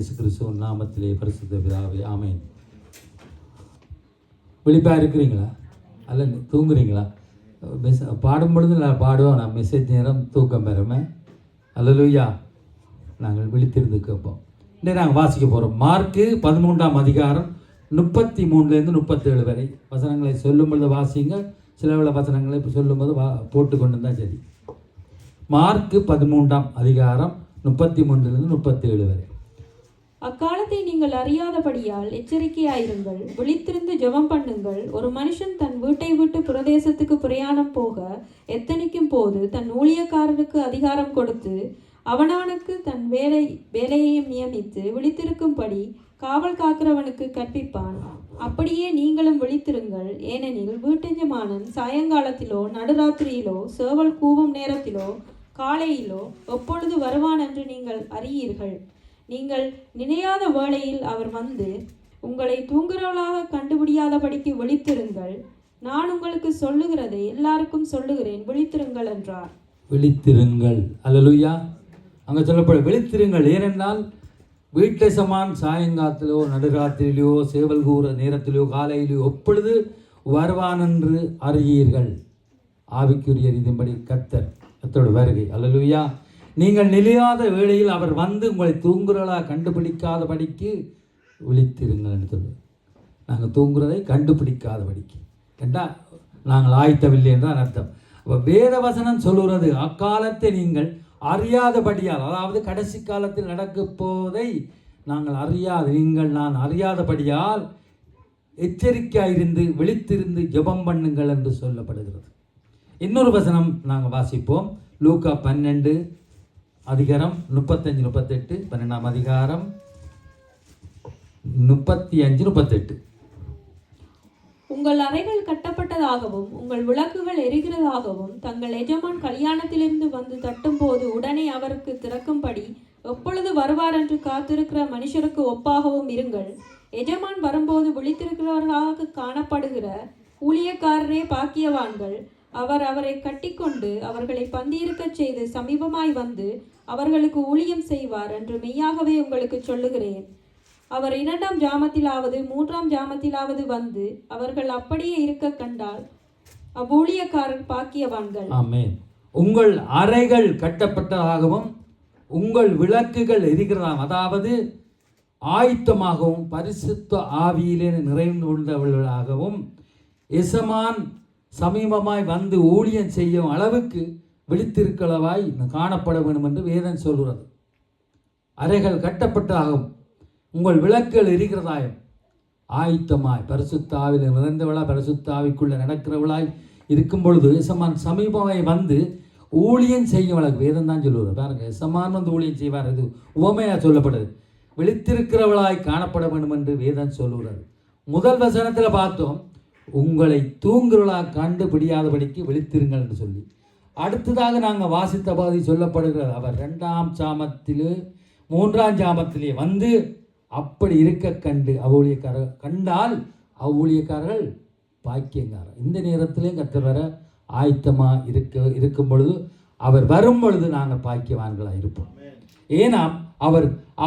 இயேசு கிறிஸ்துவின் நாமத்திலே பரிசுத்த பிதாவே ஆமென். விழிப்பா இருக்கிறீங்களா? அல்ல தூங்குறீங்களா? பாடும் பொழுது நான் பாடுவோம். நான் மெசேஜ் நேரம் தூக்கம் பெறுமே. அல்லேலூயா. நாங்கள் விழித்திருந்து கேட்போம். இன்றைய நாங்கள் வாசிக்க போகிறோம். மார்க்கு 13ஆம் அதிகாரம் 33லேருந்து 37 வரை வசனங்களை சொல்லும் பொழுது வாசிங்க. சில வேளை வசனங்களை இப்போ சொல்லும்போது போட்டு கொண்டு இருந்தால் சரி. மார்க்கு 13ஆம் அதிகாரம் 33லேருந்து 37 வரை. அக்காலத்தை நீங்கள் அறியாதபடியால் எச்சரிக்கையாயிருங்கள், விழித்திருந்து ஜெபம் பண்ணுங்கள். ஒரு மனுஷன் தன் வீட்டை விட்டு பிரதேசத்துக்கு பிரயாணம் போக எத்தனிக்கும் போது தன் ஊழியக்காரருக்கு அதிகாரம் கொடுத்து அவனானுக்கு தன் வேலையையும் நியமித்து விழித்திருக்கும்படி காவல் காக்கிறவனுக்கு கற்பிப்பான். அப்படியே நீங்களும் விழித்திருங்கள். ஏனெனில் வீட்டெஜமானன் சாயங்காலத்திலோ நடுராத்திரியிலோ சேவல் கூவும் நேரத்திலோ காலையிலோ எப்பொழுது வருவான் என்று நீங்கள் அறியீர்கள். நீங்கள் நினையாத வேளையில் அவர் வந்து உங்களை தூங்குறவளாக கண்டுபிடியாதபடிக்கு விழித்திருங்கள். நான் உங்களுக்கு சொல்லுகிறதை எல்லாருக்கும் சொல்லுகிறேன், விழித்திருங்கள் என்றார். விழித்திருங்கள். அல்லேலூயா. அங்கே சொல்லப்படும் விழித்திருங்கள். ஏனென்றால் வீட்டில் சமான் சாயங்காலத்திலோ நடுராத்திரியிலோ சேவல் கூற நேரத்திலோ காலையிலோ எப்பொழுது வருவான் என்று அறியீர்கள். ஆவிக்குரிய ரீதியின்படி கர்த்தரோட வருகை. அல்லேலூயா. நீங்கள் நிலையாத வேளையில் அவர் வந்து உங்களை தூங்குறவளாக கண்டுபிடிக்காதபடிக்கு விழித்திருங்கள் என்று சொல்லு. நாங்கள் தூங்குறதை கண்டுபிடிக்காதபடிக்கு என்றால் நாங்கள் ஆயத்தவில்லை என்றால் அர்த்தம். அப்போ வேத வசனம் சொல்லுறது அக்காலத்தை நீங்கள் அறியாதபடியால், அதாவது கடைசி காலத்தில் நடக்கப் போவதை நான் அறியாதபடியால் எச்சரிக்கையாயிருந்து விழித்திருந்து ஜெபம் பண்ணுங்கள் என்று சொல்லப்படுகிறது. இன்னொரு வசனம் நாங்கள் வாசிப்போம். லூக்கா 12 அதிகாரம் 35-38, 12ஆம் அதிகாரம் 35-38. உங்கள் அறைகள் கட்டப்பட்டதாகவும் உங்கள் விளக்குகள் எரிகிறதாகவும் தங்கள் எஜமான் கல்யாணத்திலிருந்து வந்து தட்டும் போது உடனே அவருக்கு திறக்கும்படி எப்பொழுது வருவார் என்று காத்திருக்கிற மனுஷருக்கு ஒப்பாகவும் இருங்கள். எஜமான் வரும்போது விழித்திருக்கிறவர்களாக காணப்படுகிற ஊழியக்காரரே பாக்கியவான்கள். அவர் அவரை கட்டிக்கொண்டு அவர்களை பந்தியிருக்கச் செய்து சமீபமாய் வந்து அவர்களுக்கு ஊழியம் செய்வார் என்று மெய்யாகவே உங்களுக்கு சொல்லுகிறேன். அவர் 2ஆம் ஜாமத்திலாவது 3ஆம் ஜாமத்திலாவது வந்து அவர்கள் அப்படியே இருக்க கண்டால் அவ்வூழியக்காரர் பாக்கியவான்கள். ஆமென். உங்கள் அறைகள் கட்டப்பட்டதாகவும் உங்கள் விளக்குகள் எரிகிறதாகவும், அதாவது ஆயத்தமாகவும் பரிசுத்த ஆவியிலே நிறைந்து கொண்டவர்களாகவும் எசமான் சமீபமாய் வந்து ஊழியம் செய்யும் அளவுக்கு விழித்திருக்கிறவாய் காணப்பட வேண்டும் என்று வேதம் சொல்கிறது. அறைகள் கட்டப்பட்டதாகவும் உங்கள் விளக்குகள் எரிகிறதாயும் ஆயத்தமாய் பரிசுத்த ஆவியில் நிறைந்தவளாய் பரிசுத்த ஆவிக்குள்ளே நடக்கிறவளாய் இருக்கும் பொழுது எசமான் சமீபமாய் வந்து ஊழியம் செய்யும் அளவுக்கு வேதம் தான் சொல்லுவது. பாருங்க, எசமான் வந்து ஊழியம் செய்வார். இது உவமையாக சொல்லப்படுது. விழித்திருக்கிறவளாய் காணப்பட வேண்டும் என்று வேதம் சொல்லுகிறது. முதல் வசனத்தில் பார்த்தோம், உங்களை தூங்குறவளாக கண்டுபிடியாதபடிக்கு விழித்திருங்கள் என்று சொல்லி. அடுத்ததாக நாங்கள் வாசித்த பகுதி சொல்லப்படுகிறது. அவர் 2ஆம் ஜாமத்திலே 3ஆம் ஜாமத்திலே வந்து அப்படி இருக்க கண்டு அவ்வூழியக்காரர் கண்டால் அவ்வூழியக்காரர்கள் பாக்கியங்காரர். இந்த நேரத்திலே கர்த்தர் வர ஆயத்தமாக இருக்கும் பொழுது அவர் வரும் பொழுது நாங்கள் பாக்கியவான்களாக இருப்போம். ஏன்னா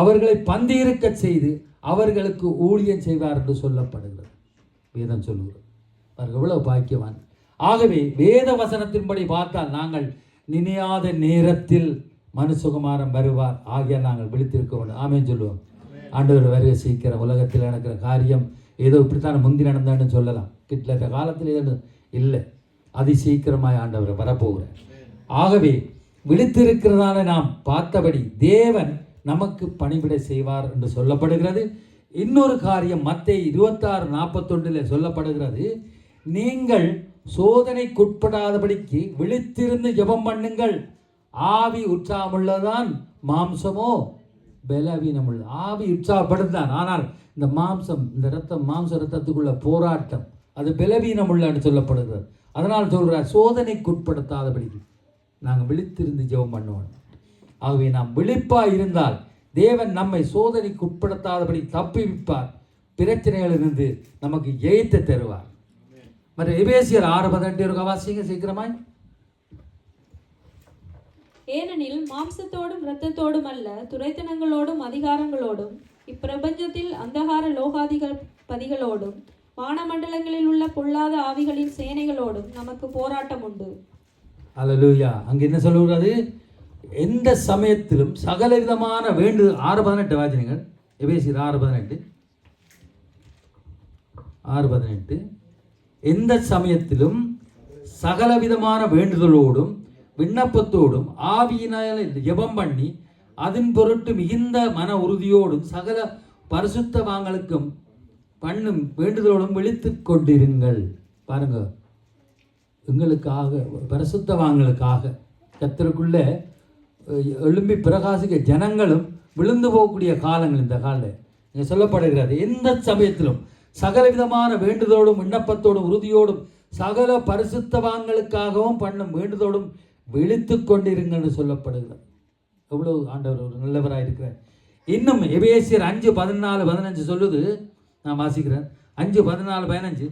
அவர்களை பந்தியிருக்க செய்து அவர்களுக்கு ஊழியம் செய்வார் என்று சொல்லப்படுகிறது. வேதம் சொல்லுகிறது. அவர்கள் எவ்வளவு பாக்கியவான். ஆகவே வேத வசனத்தின்படி பார்த்தால் நாங்கள் நினையாத நேரத்தில் மனுசுகுமாரன் வருவார். ஆகிய நாங்கள் விழித்திருக்க வேண்டும். ஆமென் சொல்லுவோம். ஆண்டவர் வருகை சீக்கிரம். உலகத்தில் நடக்கிற காரியம் ஏதோ இப்படித்தான் முந்தி நடந்தான்னு சொல்லலாம். கிட்டத்தட்ட காலத்தில் ஏதோ இல்லை, அதி சீக்கிரமாய் ஆண்டவர் வரப்போகிறார். ஆகவே விழித்திருக்கிறதால நாம் பார்த்தபடி தேவன் நமக்கு பணிவிடை செய்வார் என்று சொல்லப்படுகிறது. இன்னொரு காரியம் மத்தேயு 26:41 சொல்லப்படுகிறது, நீங்கள் சோதனைக்குட்படாதபடிக்கு விழித்திருந்து ஜெபம் பண்ணுங்கள். ஆவி உற்சாகமுள்ளதான், மாம்சமோ பலவீனமுள்ள. ஆவி உற்சாகப்படுத்தான், ஆனால் இந்த மாம்சம், இந்த மாம்ச ரத்தத்துக்குள்ள போராட்டம், அது பலவீனமுள்ளன்னு சொல்லப்படுகிறது. அதனால் சொல்கிறார், சோதனைக்குட்படுத்தாதபடிக்கு நாங்கள் விழித்திருந்து ஜெபம் பண்ணுவோம். ஆகவே நாம் விழிப்பாக இருந்தால் தேவன் நம்மை சோதனைக்கு உட்படுத்தாதபடி தப்பிவிப்பார். பிரச்சனைகளிலிருந்து நமக்கு ஜெயித்து தருவார். மற்ற எபேசியர் 6:18 வாசிங்க சீக்கிரமாய். ஏனெனில் மாம்சத்தோடும் இரத்தத்தோடும் அல்ல, துரைத்தனங்களோடும் அதிகாரங்களோடும் இப்பிரபஞ்சத்தில் அந்தகார லோகாதிபதிகளோடும் வானமண்டலங்களில் உள்ள பொல்லாத ஆவிகளின் சேனைகளோடும் நமக்கு போராட்டம் உண்டு. அல்லேலூயா. அங்கே என்ன சொல்லுகிறது? எந்த சமயத்திலும் சகல விதமான 6:18 வாசினீங்கள். எபேசியர் 6:18 எந்த சமயத்திலும் சகலவிதமான வேண்டுதலோடும் விண்ணப்பத்தோடும் ஆவியினால் ஜெபம் பண்ணி அதன் பொருட்டு மிகுந்த மன உறுதியோடும் சகல பரிசுத்தவான்களுக்கும் பண்ணும் வேண்டுதலோடும் விழித்து கொண்டிருங்கள். பாருங்க, எங்களுக்காக பரிசுத்தவான்களுக்காக கர்த்தருக்குள்ள எழும்பி பிரகாசிக்க ஜனங்களும் விழுந்து போகக்கூடிய காலங்கள் இந்த காலில் இங்கே சொல்லப்படுகிறது. எந்த சமயத்திலும் சகலவிதமான வேண்டுதலோடும் விண்ணப்பத்தோடும் உறுதியோடும் சகல பரிசுத்தவான்களுக்காகவும் பண்ணும் வேண்டுதலோடும் விழித்து கொண்டிருங்கள் என்று சொல்லப்படுகிறது. எவ்வளவு ஆண்டவர் ஒரு நல்லவராக இருக்கிறார். இன்னும் எபேசியர் 5:14-15 சொல்லுது. நான் வாசிக்கிறேன். 5:14-15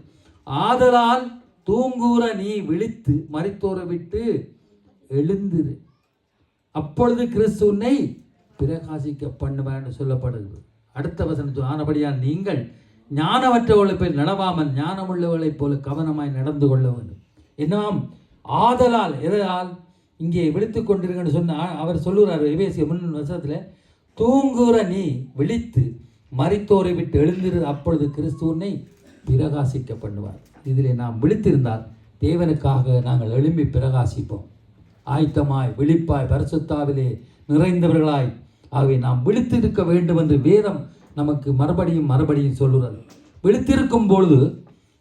ஆதலால் தூங்குற நீ விழித்து மரித்தோரை விட்டு எழுந்திரு, அப்பொழுது கிறிஸ்து உன்னை பிரகாசிக்க பண்ணுவார் என்று சொல்லப்படுகிறது. அடுத்த வசனம் ஆனபடியால் நீங்கள் ஞானமற்றவர்களை போல் நடவாமல் ஞானமுள்ளவர்களைப் போல கவனமாய் நடந்து கொள்ள வேண்டும். என்னாம் ஆதலால் எதால் இங்கே விழித்து கொண்டிருக்கன்னு சொன்ன அவர் சொல்லுகிறார். எபேசியர் 3 தூங்குற நீ விழித்து மரித்தோரை விட்டு எழுந்திரு, அப்பொழுது கிறிஸ்து உன்னை பிரகாசிக்க பண்ணுவார். இதில் நாம் விழித்திருந்தால் தேவனுக்காக நாங்கள் எழும்பி பிரகாசிப்போம். ஆயத்தமாய் விழிப்பாய் பரிசுத்தாவிலே நிறைந்தவர்களாய் ஆகவே நாம் விழித்திருக்க வேண்டும் என்று வேதம் நமக்கு மறுபடியும் சொல்லுறது. விழித்திருக்கும் பொழுது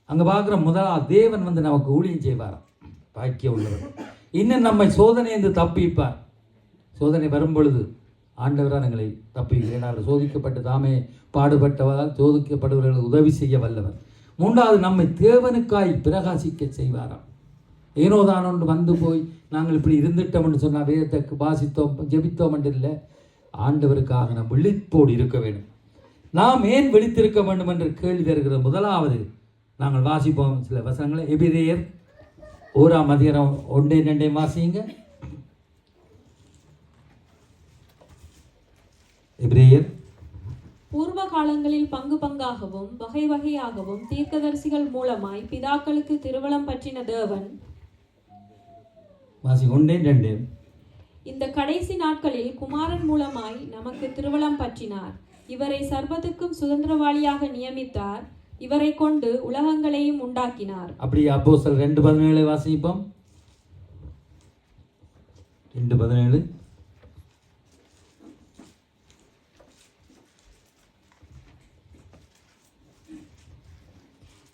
அங்கே பார்க்குற தேவன் நமக்கு ஊழியம் செய்வாராம். பாக்கிய உள்ளவர். இன்னும் நம்மை சோதனை என்று தப்பிப்பார். சோதனை வரும் பொழுது ஆண்டவராக எங்களை தப்பிக்கிறேன். அவர் சோதிக்கப்பட்டு தாமே பாடுபட்டவரால் சோதிக்கப்படுபவர்களுக்கு உதவி செய்ய வல்லவர். 3வது நம்மை தேவனுக்காய் பிரகாசிக்க செய்வாராம். ஏனோதான் ஒன்று வந்து போய் நாங்கள் இப்படி இருந்துட்டோம் என்று சொன்னால் வேதத்தை வாசித்தோம் ஜெபித்தோம் என்று இல்லை. ஆண்டவருக்காக நாம் விழிப்போடு இருக்க வேண்டும். நாம் ஏன் விழித்திருக்க வேண்டும் என்று கேள்வி வருகிற. முதலாவது நாங்கள் வாசிப்போம் சில வசனங்களை. எபிரேயர் 1:1-2 வாசிங்க. எபிரேயர் பூர்வ காலங்களில் பங்கு பங்காகவும் வகை வகையாகவும் தீர்க்கதரிசிகள் மூலமாய் பிதாக்களுக்கு திருவலம் பற்றின தேவன் வாசி 1:2 இந்த கடைசி நாட்களில் குமாரன் மூலமாய் நமக்கு திருவலம் பற்றினார். இவரை சர்வத்துக்கும் சுதந்திரவாளியாக நியமித்தார். இவரை கொண்டு உலகங்களையும் உண்டாக்கினார். அப்படி அப்போஸ்தலர் 2:17 வாசிப்போம். 2:17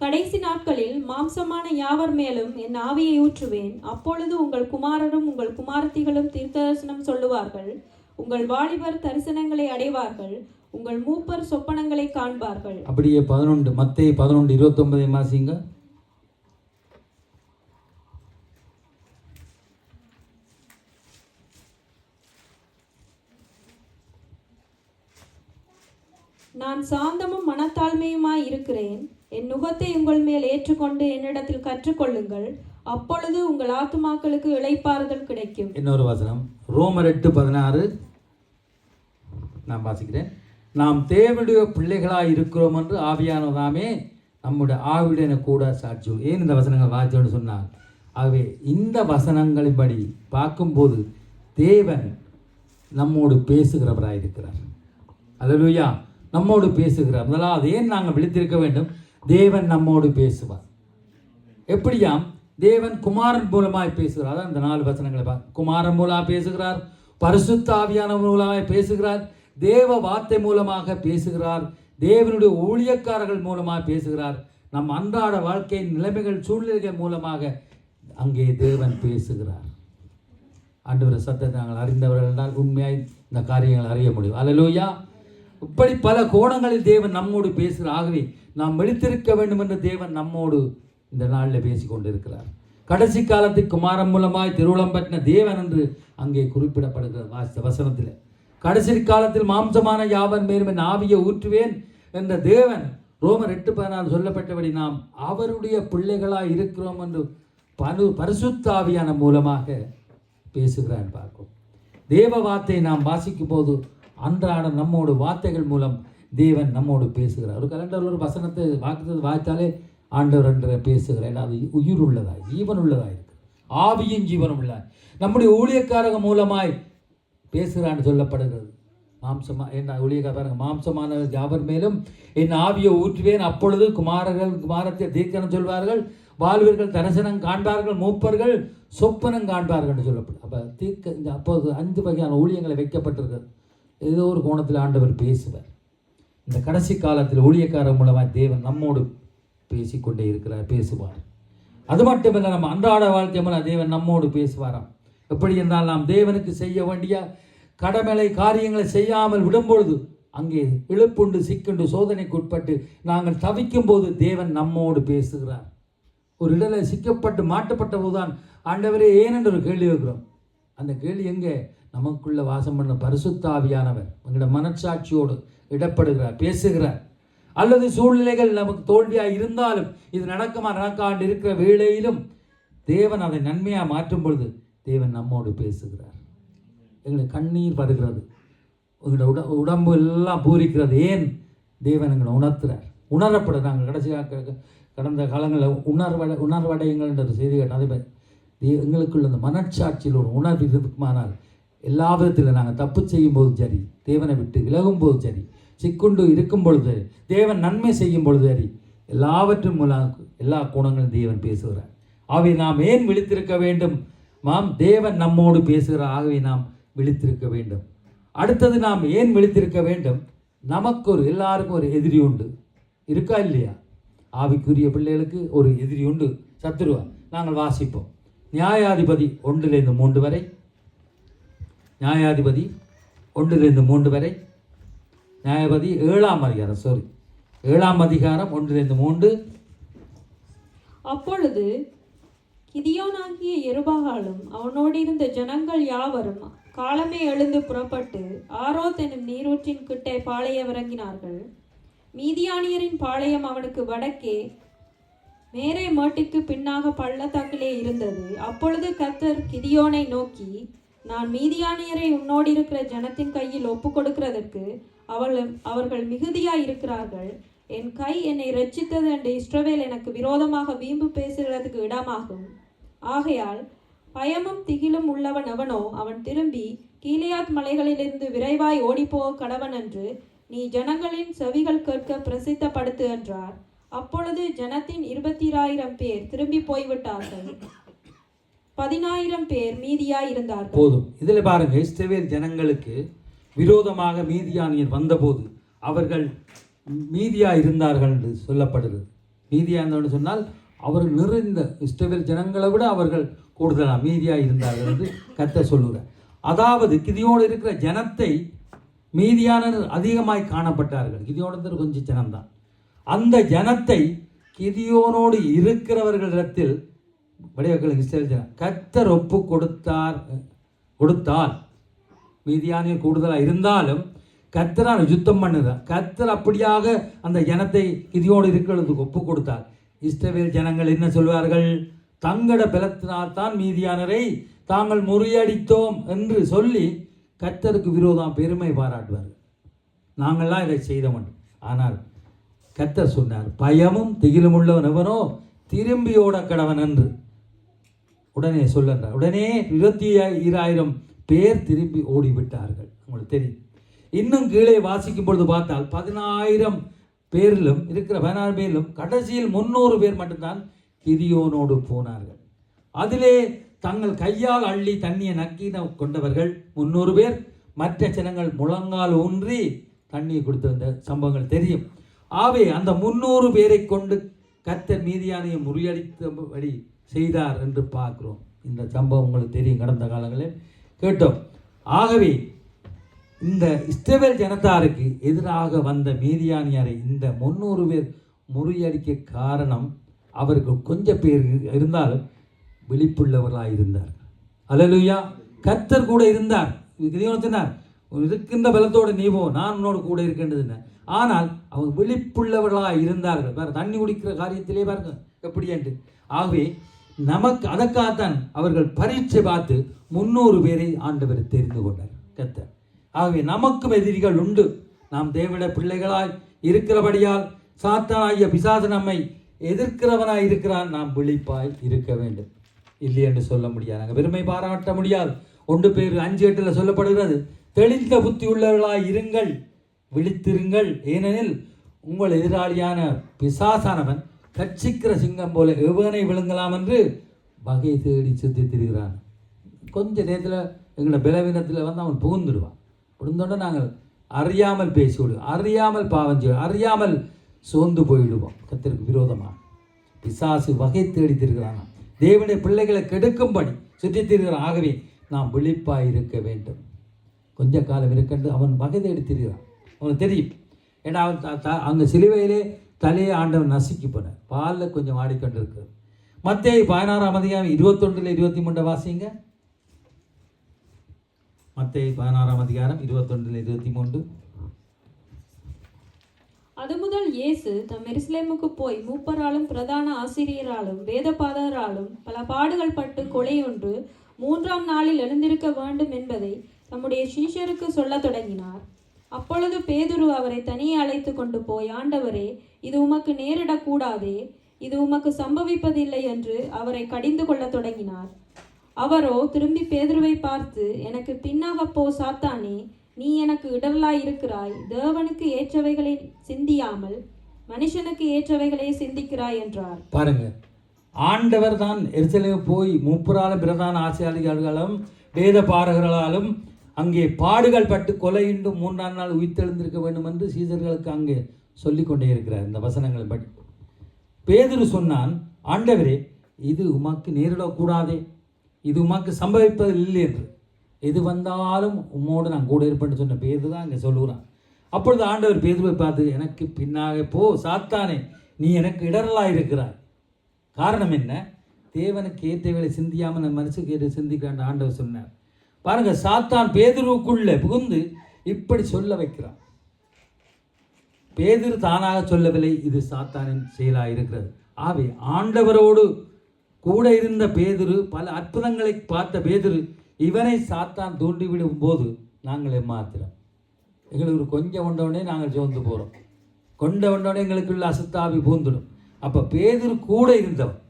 கடைசி நாட்களில் மாம்சமான யாவர் மேலும் என் ஆவியை ஊற்றுவேன். அப்பொழுது உங்கள் குமாரரும் உங்கள் குமாரத்திகளும் தீர்க்கதரிசனம் சொல்லுவார்கள். உங்கள் வாலிபர் தரிசனங்களை அடைவார்கள். உங்கள் மூப்பர் சொப்பனங்களை காண்பார்கள். அப்படியே 11 மத்தேயு 11:29 வாசிங்க. நான் சாந்தமும் மனத்தாழ்மையுமாய் இருக்கிறேன். என் நுகத்தை உங்கள் மேல் ஏற்றுக்கொண்டு என்னிடத்தில் கற்றுக்கொள்ளுங்கள். அப்பொழுது உங்கள் ஆத்துமாக்களுக்கு இளைப்பாறுதல் கிடைக்கும். இன்னொரு வசனம் ரோமர் 8:16 நான் வாசிக்கிறேன். நாம் தேவனுடைய பிள்ளைகளாய் இருக்கிறோம் என்று ஆவியானதாமே நம்முடைய ஆவியுடன் கூட சாட்சி. ஏன் இந்த வசனங்கள் வாசிச்சோன்னு சொன்னார். ஆகவே இந்த வசனங்களின்படி பார்க்கும்போது தேவன் நம்மோடு பேசுகிறவராக இருக்கிறார். அல்லேலூயா. நம்மோடு பேசுகிறார். முதலாவது ஏன் நாங்கள் விழித்திருக்க வேண்டும்? தேவன் நம்மோடு பேசுவார். எப்படியாம்? தேவன் குமாரன் மூலமாய் பேசுகிறார். அதான் இந்த 4 வசனங்களை குமாரன் மூலமாக பேசுகிறார், பரிசுத்த ஆவியான மூலமாக பேசுகிறார், தேவ வார்த்தை மூலமாக பேசுகிறார், தேவனுடைய ஊழியக்காரர்கள் மூலமாக பேசுகிறார், நம் அன்றாட வாழ்க்கையின் நிலைமைகள் சூழ்நிலைகள் மூலமாக அங்கே தேவன் பேசுகிறார். ஆண்டவர் சத்தத்தை நாங்கள் அறிந்தவர்கள் என்றால் உண்மையாய் இந்த காரியங்கள் அறிய முடியும். அல்லேலூயா. இப்படி பல கோணங்களில் தேவன் நம்மோடு பேசுகிறார். ஆகவே நாம் விழித்திருக்க வேண்டும் என்று தேவன் நம்மோடு இந்த நாளில் பேசி கொண்டிருக்கிறார். கடைசி காலத்தில் குமாரன் மூலமாய் திருவுளம் பற்றின தேவன் என்று அங்கே குறிப்பிடப்படுகிற வசனத்தில் கடைசி காலத்தில் மாம்சமான யாவன் மேலும் என் ஆவியை ஊற்றுவேன் என்ற தேவன் ரோமர் 8:14 சொல்லப்பட்டபடி நாம் அவருடைய பிள்ளைகளாய் இருக்கிறோம் என்று பரிசுத்த ஆவியான மூலமாக பேசுகிறான் பார்க்கும். தேவ வார்த்தையை நாம் வாசிக்கும் போது அன்றாடம் நம்மோடு வார்த்தைகள் மூலம் தேவன் நம்மோடு பேசுகிறார். ஒரு கலண்டரில் ஒரு வசனத்தை வாய்த்தாலே ஆண்டவர் என்று பேசுகிறார். அது உயிர் உள்ளதாய் ஜீவன் உள்ளதாய் இருக்கு, ஆவியும் ஜீவனும் உள்ள நம்முடைய ஊழியக்காரங்க மூலமாய் பேசுகிறான்னு சொல்லப்படுகிறது. என்ன ஊழியக்காரங்க மாம்சமான யாவர் மேலும் என் ஆவியை ஊற்றுவேன், அப்பொழுது குமாரத்தை தீர்க்கணும் சொல்வார்கள், வாழ்வர்கள் தரிசனம் காண்பார்கள், மூப்பர்கள் சொப்பனம் காண்பார்கள் என்று சொல்லப்படும். அப்போ அப்போது 5 வகையான ஊழியங்களை வைக்கப்பட்டிருக்கிறது. ஏதோ ஒரு கோணத்தில் ஆண்டவர் பேசுவார். இந்த கடைசி காலத்தில் ஊழியக்காரர் மூலமாக தேவன் நம்மோடு பேசிக்கொண்டே இருக்கிறார், பேசுவார். அது மட்டுமில்லை, நம்ம அன்றாட வாழ்க்கை மூலம் தேவன் நம்மோடு பேசுவாராம். எப்படி என்றால், நாம் தேவனுக்கு செய்ய வேண்டிய கடமைகளை காரியங்களை செய்யாமல் விடும்பொழுது, அங்கே இழுப்புண்டு சிக்குண்டு சோதனைக்கு உட்பட்டு நாங்கள் தவிக்கும் போது தேவன் நம்மோடு பேசுகிறார். ஒரு இடலை சிக்கப்பட்டு மாட்டப்பட்ட போதுதான் ஆண்டவரே ஏன் என்று ஒரு கேள்வி வைக்கிறோம். அந்த கேள்வி எங்கே? நமக்குள்ள வாசம் பண்ண பரிசுத்த ஆவியானவர் எங்களோட மனச்சாட்சியோடு இடப்படுகிறார், பேசுகிறார். அல்லது சூழ்நிலைகள் நமக்கு தோல்வியாக இருந்தாலும், இது நடக்காண்டு இருக்கிற வேளையிலும் தேவன் அதை நன்மையாக மாற்றும் பொழுது தேவன் நம்மோடு பேசுகிறார். எங்களுக்கு கண்ணீர் வருகிறது, எங்களோட உடம்பு எல்லாம் பூரிக்கிறது. ஏன்? தேவன் எங்களை உணர்த்துறார், உணரப்பட. நாங்கள் கடைசியாக கடந்த காலங்களில் உணர்வடையுங்கள் என்ற செய்தி கேட்டோம். அதே மாதிரி எங்களுக்குள்ள அந்த மனச்சாட்சியில் ஒரு உணர்வு இருக்குமானால் எல்லா விதத்தில் நாங்கள் தப்பு செய்யும் போதும் சரி, தேவனை விட்டு விலகும் போதும் சரி, சிக்குண்டு இருக்கும் பொழுது தேவன் நன்மை செய்யும் பொழுது சரி, எல்லாவற்றும் மூலம் எல்லா குணங்களும் தேவன் பேசுகிறார். ஆகவே நாம் ஏன் விழித்திருக்க வேண்டும்? தேவன் நம்மோடு பேசுகிறார், ஆகவே நாம் விழித்திருக்க வேண்டும். அடுத்தது, நாம் ஏன் விழித்திருக்க வேண்டும்? நமக்கு எல்லாருக்கும் ஒரு எதிரி உண்டு, இருக்கா இல்லையா? ஆவிக்குரிய பிள்ளைகளுக்கு ஒரு எதிரி உண்டு, சத்துருவா. நாங்கள் வாசிப்போம் நியாயாதிபதி 1-3 வரை. நியாயாதிபதி 1-3 வரை. நியாயாதிபதி 7ஆம் அதிகாரம் 1-3. அப்பொழுது கிதியோனாகிய யெருபாகாலும் அவனோடு இருந்த ஜனங்கள் யாவரும் காலமே எழுந்து புறப்பட்டு ஆரோத் எனும் நீரூற்றின் கிட்டே பாளையம் இறங்கினார்கள். மீதியானியரின் பாளையம் அவனுக்கு வடக்கே மேரே மேட்டுக்கு பின்னாக பள்ளத்தாக்கிலே இருந்தது. அப்பொழுது கர்த்தர் கிதியோனை நோக்கி, நான் மீதியானியரை உன்னோடு இருக்கிற ஜனத்தின் கையில் ஒப்பு கொடுக்கிறதற்கு அவர்கள் மிகுதியாய் இருக்கிறார்கள். என் கை என்னை இரட்சித்தது என்று இஸ்ரவேல் எனக்கு விரோதமாக வீம்பு பேசுகிறதுக்கு இடமாகும். ஆகையால் பயமும் திகிலும் உள்ளவன் எவனோ அவன் திரும்பி கீலேயாத் மலைகளிலிருந்து விரைவாய் ஓடிப்போக கடவன் என்று நீ ஜனங்களின் செவிகள் கேட்க பிரசித்தப்படுத்து என்றார். அப்பொழுது ஜனத்தின் 20,000 பேர் திரும்பி போய்விட்டார்கள், 10,000 பேர் மீதியாய் இருந்தார்கள். போதும். இதில் பாருங்க, இஸ்ரவேல் ஜனங்களுக்கு விரோதமாக மீதியானியர் வந்தபோது அவர்கள் மீதியாக இருந்தார்கள் என்று சொல்லப்படுகிறது. மீதியாக இருந்தவன்னு சொன்னால் அவர்கள் நிறைந்த இஸ்ரவேல் ஜனங்களை விட அவர்கள் கூடுதலாக மீதியாக இருந்தார்கள் என்று கர்த்தர் சொல்லுகிறார். அதாவது கிதியோடு இருக்கிற ஜனத்தை மீதியானர் அதிகமாய் காணப்பட்டார்கள். கிதியோடு கொஞ்சம் ஜனம்தான். அந்த ஜனத்தை கிதியோனோடு இருக்கிறவர்களிடத்தில் இஸ்ரவேல் ஜனம் கர்த்தர் ஒப்பு கொடுத்தால் மீதியானியர் கூடுதலாக இருந்தாலும் கர்த்தரால் யுத்தம் பண்ணுறார். கர்த்தர் அப்படியாக அந்த ஜனத்தை கிதியோடு இருக்கிறதுக்கு ஒப்பு கொடுத்தார். இஸ்ரவேல் ஜனங்கள் என்ன சொல்வார்கள்? தங்கட பலத்தினால் தான் மீதியானரை தாங்கள் முறியடித்தோம் என்று சொல்லி கர்த்தருக்கு விரோதம் பெருமை பாராட்டுவார்கள். நாங்கள்லாம் இதை செய்தவன். ஆனால் கர்த்தர் சொன்னார், பயமும் திகிலும் உள்ளவன் எவனோ திரும்பி ஓட கடவன் என்று உடனே சொல்லுறார். உடனே 22,000 பேர் திரும்பி ஓடிவிட்டார்கள். உங்களுக்கு தெரியும். இன்னும் கீழே வாசிக்கும் பொழுது பார்த்தால் 10,000 பேரிலும் இருக்கிற 16 பேரிலும் கடைசியில் 300 பேர் மட்டும்தான் கிதியோனோடு போனார்கள். அதிலே தங்கள் கையால் அள்ளி தண்ணியை நக்கின கொண்டவர்கள் 300 பேர். மற்ற ஜனங்கள் முழங்கால் ஊன்றி தண்ணியை கொடுத்து வந்த சம்பவங்கள் தெரியும். ஆகவே அந்த 300 பேரை கொண்டு கர்த்தர் மீதியானியை முறியடித்தபடி செய்தார் என்று பார்க்கிறோம். இந்த சம்பவம் உங்களுக்கு தெரியும், கடந்த காலங்களில் கேட்டோம். ஆகவே இந்த இஸ்ரவேல் ஜனத்தாருக்கு எதிராக வந்த மீதியானியரை இந்த 300 பேர் முறியடிக்க காரணம் அவர்கள் கொஞ்சம் பேர் இருந்தாலும் விழிப்புள்ளவர்களாக இருந்தார். அல்லேலூயா. கர்த்தர் கூட இருந்தார். சொன்னார், இருக்கின்ற பலத்தோடு நீ போ, நான் உன்னோடு கூட இருக்கின்றது. ஆனால் அவங்க விழிப்புள்ளவர்களாக இருந்தார்கள். வேறு தண்ணி குடிக்கிற காரியத்திலே பாருங்க எப்படி என்று. ஆகவே அதற்காகத்தான் அவர்கள் பரீட்சை பார்த்து 300 பேரை ஆண்டவர் தெரிந்து கொண்டார் கர்த்தர். ஆகவே நமக்கும் எதிரிகள் உண்டு. நாம் தேவனுடைய பிள்ளைகளாய் இருக்கிறபடியால் சாத்தானாகிய பிசாசு நம்மை எதிர்க்கிறவனாய் இருக்கிறான். நாம் விழிப்பாய் இருக்க வேண்டும். இல்லை என்று சொல்ல முடியாது. நாங்கள் பெருமை பாராட்ட முடியாது. 1 பேர் 5:8 சொல்லப்படுகிறது, தெளிந்த புத்தி உள்ளவர்களாய் இருங்கள், விழித்திருங்கள், ஏனெனில் உங்கள் எதிராளியான பிசாசானவன் கட்சிக்கிற சிங்கம் போல எவனை விழுங்கலாம் என்று வகை தேடி சுற்றி திரிகிறான். கொஞ்ச நேரத்தில் எங்களோட பலவீனத்தில் அவன் புகுந்துடுவான். புகுந்தோட நாங்கள் அறியாமல் பேசிவிடுவோம், அறியாமல் பாவம் செய்வோம், அறியாமல் சோர்ந்து போயிடுவோம். கர்த்தருக்கு விரோதமாக பிசாசு வகை தேடி திரிகிறான். தேவனுடைய பிள்ளைகளை கெடுக்கும்படி சுற்றி திரிகிறான். ஆகவே நாம் விழிப்பாய் இருக்க வேண்டும். கொஞ்ச காலம் இருக்கண்டு அவன் வகை தேடி திரிகிறான். அவனுக்கு தெரியும். ஏன்னா அவன் அங்கே சிலுவையிலே தலையை ஆண்டவன் நசுக்கி போனார். பாலில் கொஞ்சம் ஆடிக்கொண்டு இருக்கிறது. மத்தேயு 16ஆம் அதிகாரம் 21-23 வாசிங்க. மத்தேயு 16ஆம் அதிகாரம் 21-23. அது முதல் இயேசு தம் எருசலேமுக்கு போய் மூப்பராலும் பிரதான ஆசிரியராலும் வேதபாதராலும் பல பாடுகள் பட்டு கொலையுண்டு 3ஆம் நாளில் எழுந்திருக்க வேண்டும் என்பதை தம்முடைய சீஷருக்கு சொல்லத் தொடங்கினார். அப்பொழுது பேதுரு அவரை தனியே அழைத்து கொண்டு போய், ஆண்டவரே, இது உமக்கு நேரிடக்கூடாதே, இது உமக்கு சம்பவிப்பதில்லை என்று அவரை கடிந்து கொள்ளத் தொடங்கினார். அவரோ திரும்பி பேதுருவை பார்த்து, எனக்கு பின்னாக போ சாத்தானே, நீ எனக்கு இடரலாய் இருக்கிறாய். தேவனுக்கு ஏற்றவைகளை சிந்தியாமல் மனுஷனுக்கு ஏற்றவைகளை சிந்திக்கிறாய் என்றார். பாருங்க, ஆண்டவர் தான் எருசலேமுக்கு போய் மூப்பராலும் பிரதான ஆசிரியர்களாலும் வேத பாரகர்களாலும் அங்கே பாடுகள் பட்டு கொலையுண்டு 3ஆம் நாள் உயிர்த்தெழுந்திருக்க வேண்டும் என்று சீசர்களுக்கு அங்கே சொல்லிக் கொண்டே இருக்கிறார். இந்த வசனங்களை பற்றி பேதுரு சொன்னான், ஆண்டவரே, இது உமக்கு நேரிடக்கூடாதே, இது உமக்கு சம்பவிப்பது இல்லை என்று. எது வந்தாலும் உம்மோடு நான் கூட இருப்பேன்னு சொன்ன பேதுரு தான் அங்கே சொல்லுகிறான். அப்பொழுது ஆண்டவர் பேதுருவை பார்த்து, எனக்கு பின்னாக போ சாத்தானே, நீ எனக்கு இடரலாக இருக்கிறாய். காரணம் என்ன? தேவனுக்கு ஏற்றவைகளை சிந்தியாமல் நம்ம மனசுக்கு ஏற்ற சிந்திக்கிறான் ஆண்டவர் சொன்னார். பாருங்க, சாத்தான் பேதுருவுக்குள்ளே புகுந்து இப்படி சொல்ல வைக்கிறான். பேதுரு தானாக சொல்லவில்லை, இது சாத்தானின் செயலாக இருக்கிறது. ஆகவே ஆண்டவரோடு கூட இருந்த பேதுரு, பல அற்புதங்களை பார்த்த பேதுரு, இவனை சாத்தான் தூண்டிவிடும் போது நாங்கள் ஏமாத்திரம். எங்களுக்கு கொஞ்சம் கொண்டவுடனே நாங்கள் சோர்ந்து போகிறோம். கொண்டவுடனே எங்களுக்குள்ள அசுத்தாவி பூந்துடும். அப்போ பேதுரு கூட இருந்தவன்,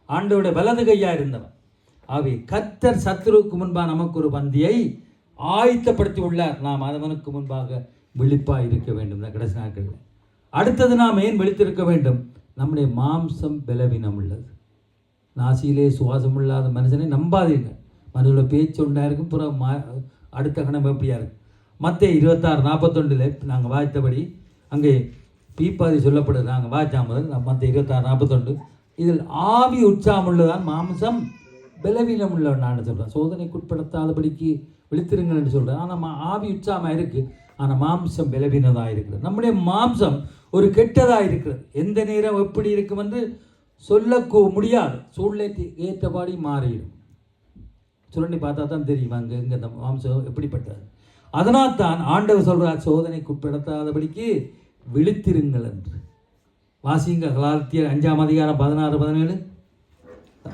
ஆண்டவருடைய வலது கையாக இருந்தவன். ஆகவே கர்த்தர் சத்துருவுக்கு முன்பாக நமக்கு ஒரு பந்தியை ஆயத்தப்படுத்தி உள்ளார். நாம் அவனுக்கு முன்பாக விழிப்பாக இருக்க வேண்டும். இந்த கடைசி நாட்களில் அடுத்தது நாம் ஏன் விழித்திருக்க வேண்டும்? நம்முடைய மாம்சம் பலவீனம் உள்ளது. நாசியிலே சுவாசம் இல்லாத மனுஷனை நம்பாதீங்க. மனுஷோட பேச்சு உண்டாக இருக்கும், புறம் அடுத்த கணம் எப்படியா இருக்கு. மத்தேயு 26:41 நாங்கள் வாய்த்தபடி அங்கே பீப்பாதி சொல்லப்படுது. நாங்கள் வாய்ச்சா முதல் மத்தேயு 26:41 இதில் ஆவி உற்சாகம் உள்ளதான், மாம்சம் பலவீனம் உள்ளவன் நான் சொல்கிறேன். சோதனைக்குட்படுத்தாதபடிக்கு விழித்திருங்கள் என்று சொல்கிறேன். ஆனால் ஆவி உற்சாகமாக இருக்குது, ஆனால் மாம்சம் பலவீனதாக இருக்கிறது. நம்முடைய மாம்சம் ஒரு கெட்டதாக இருக்கிறது. எந்த நேரம் எப்படி இருக்கும் என்று சொல்ல முடியாது. சூழ்நிலைக்கு ஏற்றபாடி மாறிடும். சுரண்டி பார்த்தா தான் தெரியும் அங்கே இங்கே இந்த மாம்சம் எப்படிப்பட்டது. அதனால் தான் ஆண்டவர் சொல்கிறார், சோதனைக்குட்படுத்தாதபடிக்கு விழித்திருங்கள் என்று. வாசிங்க கலாத்தியர் 5ஆம் அதிகாரம் 16-17.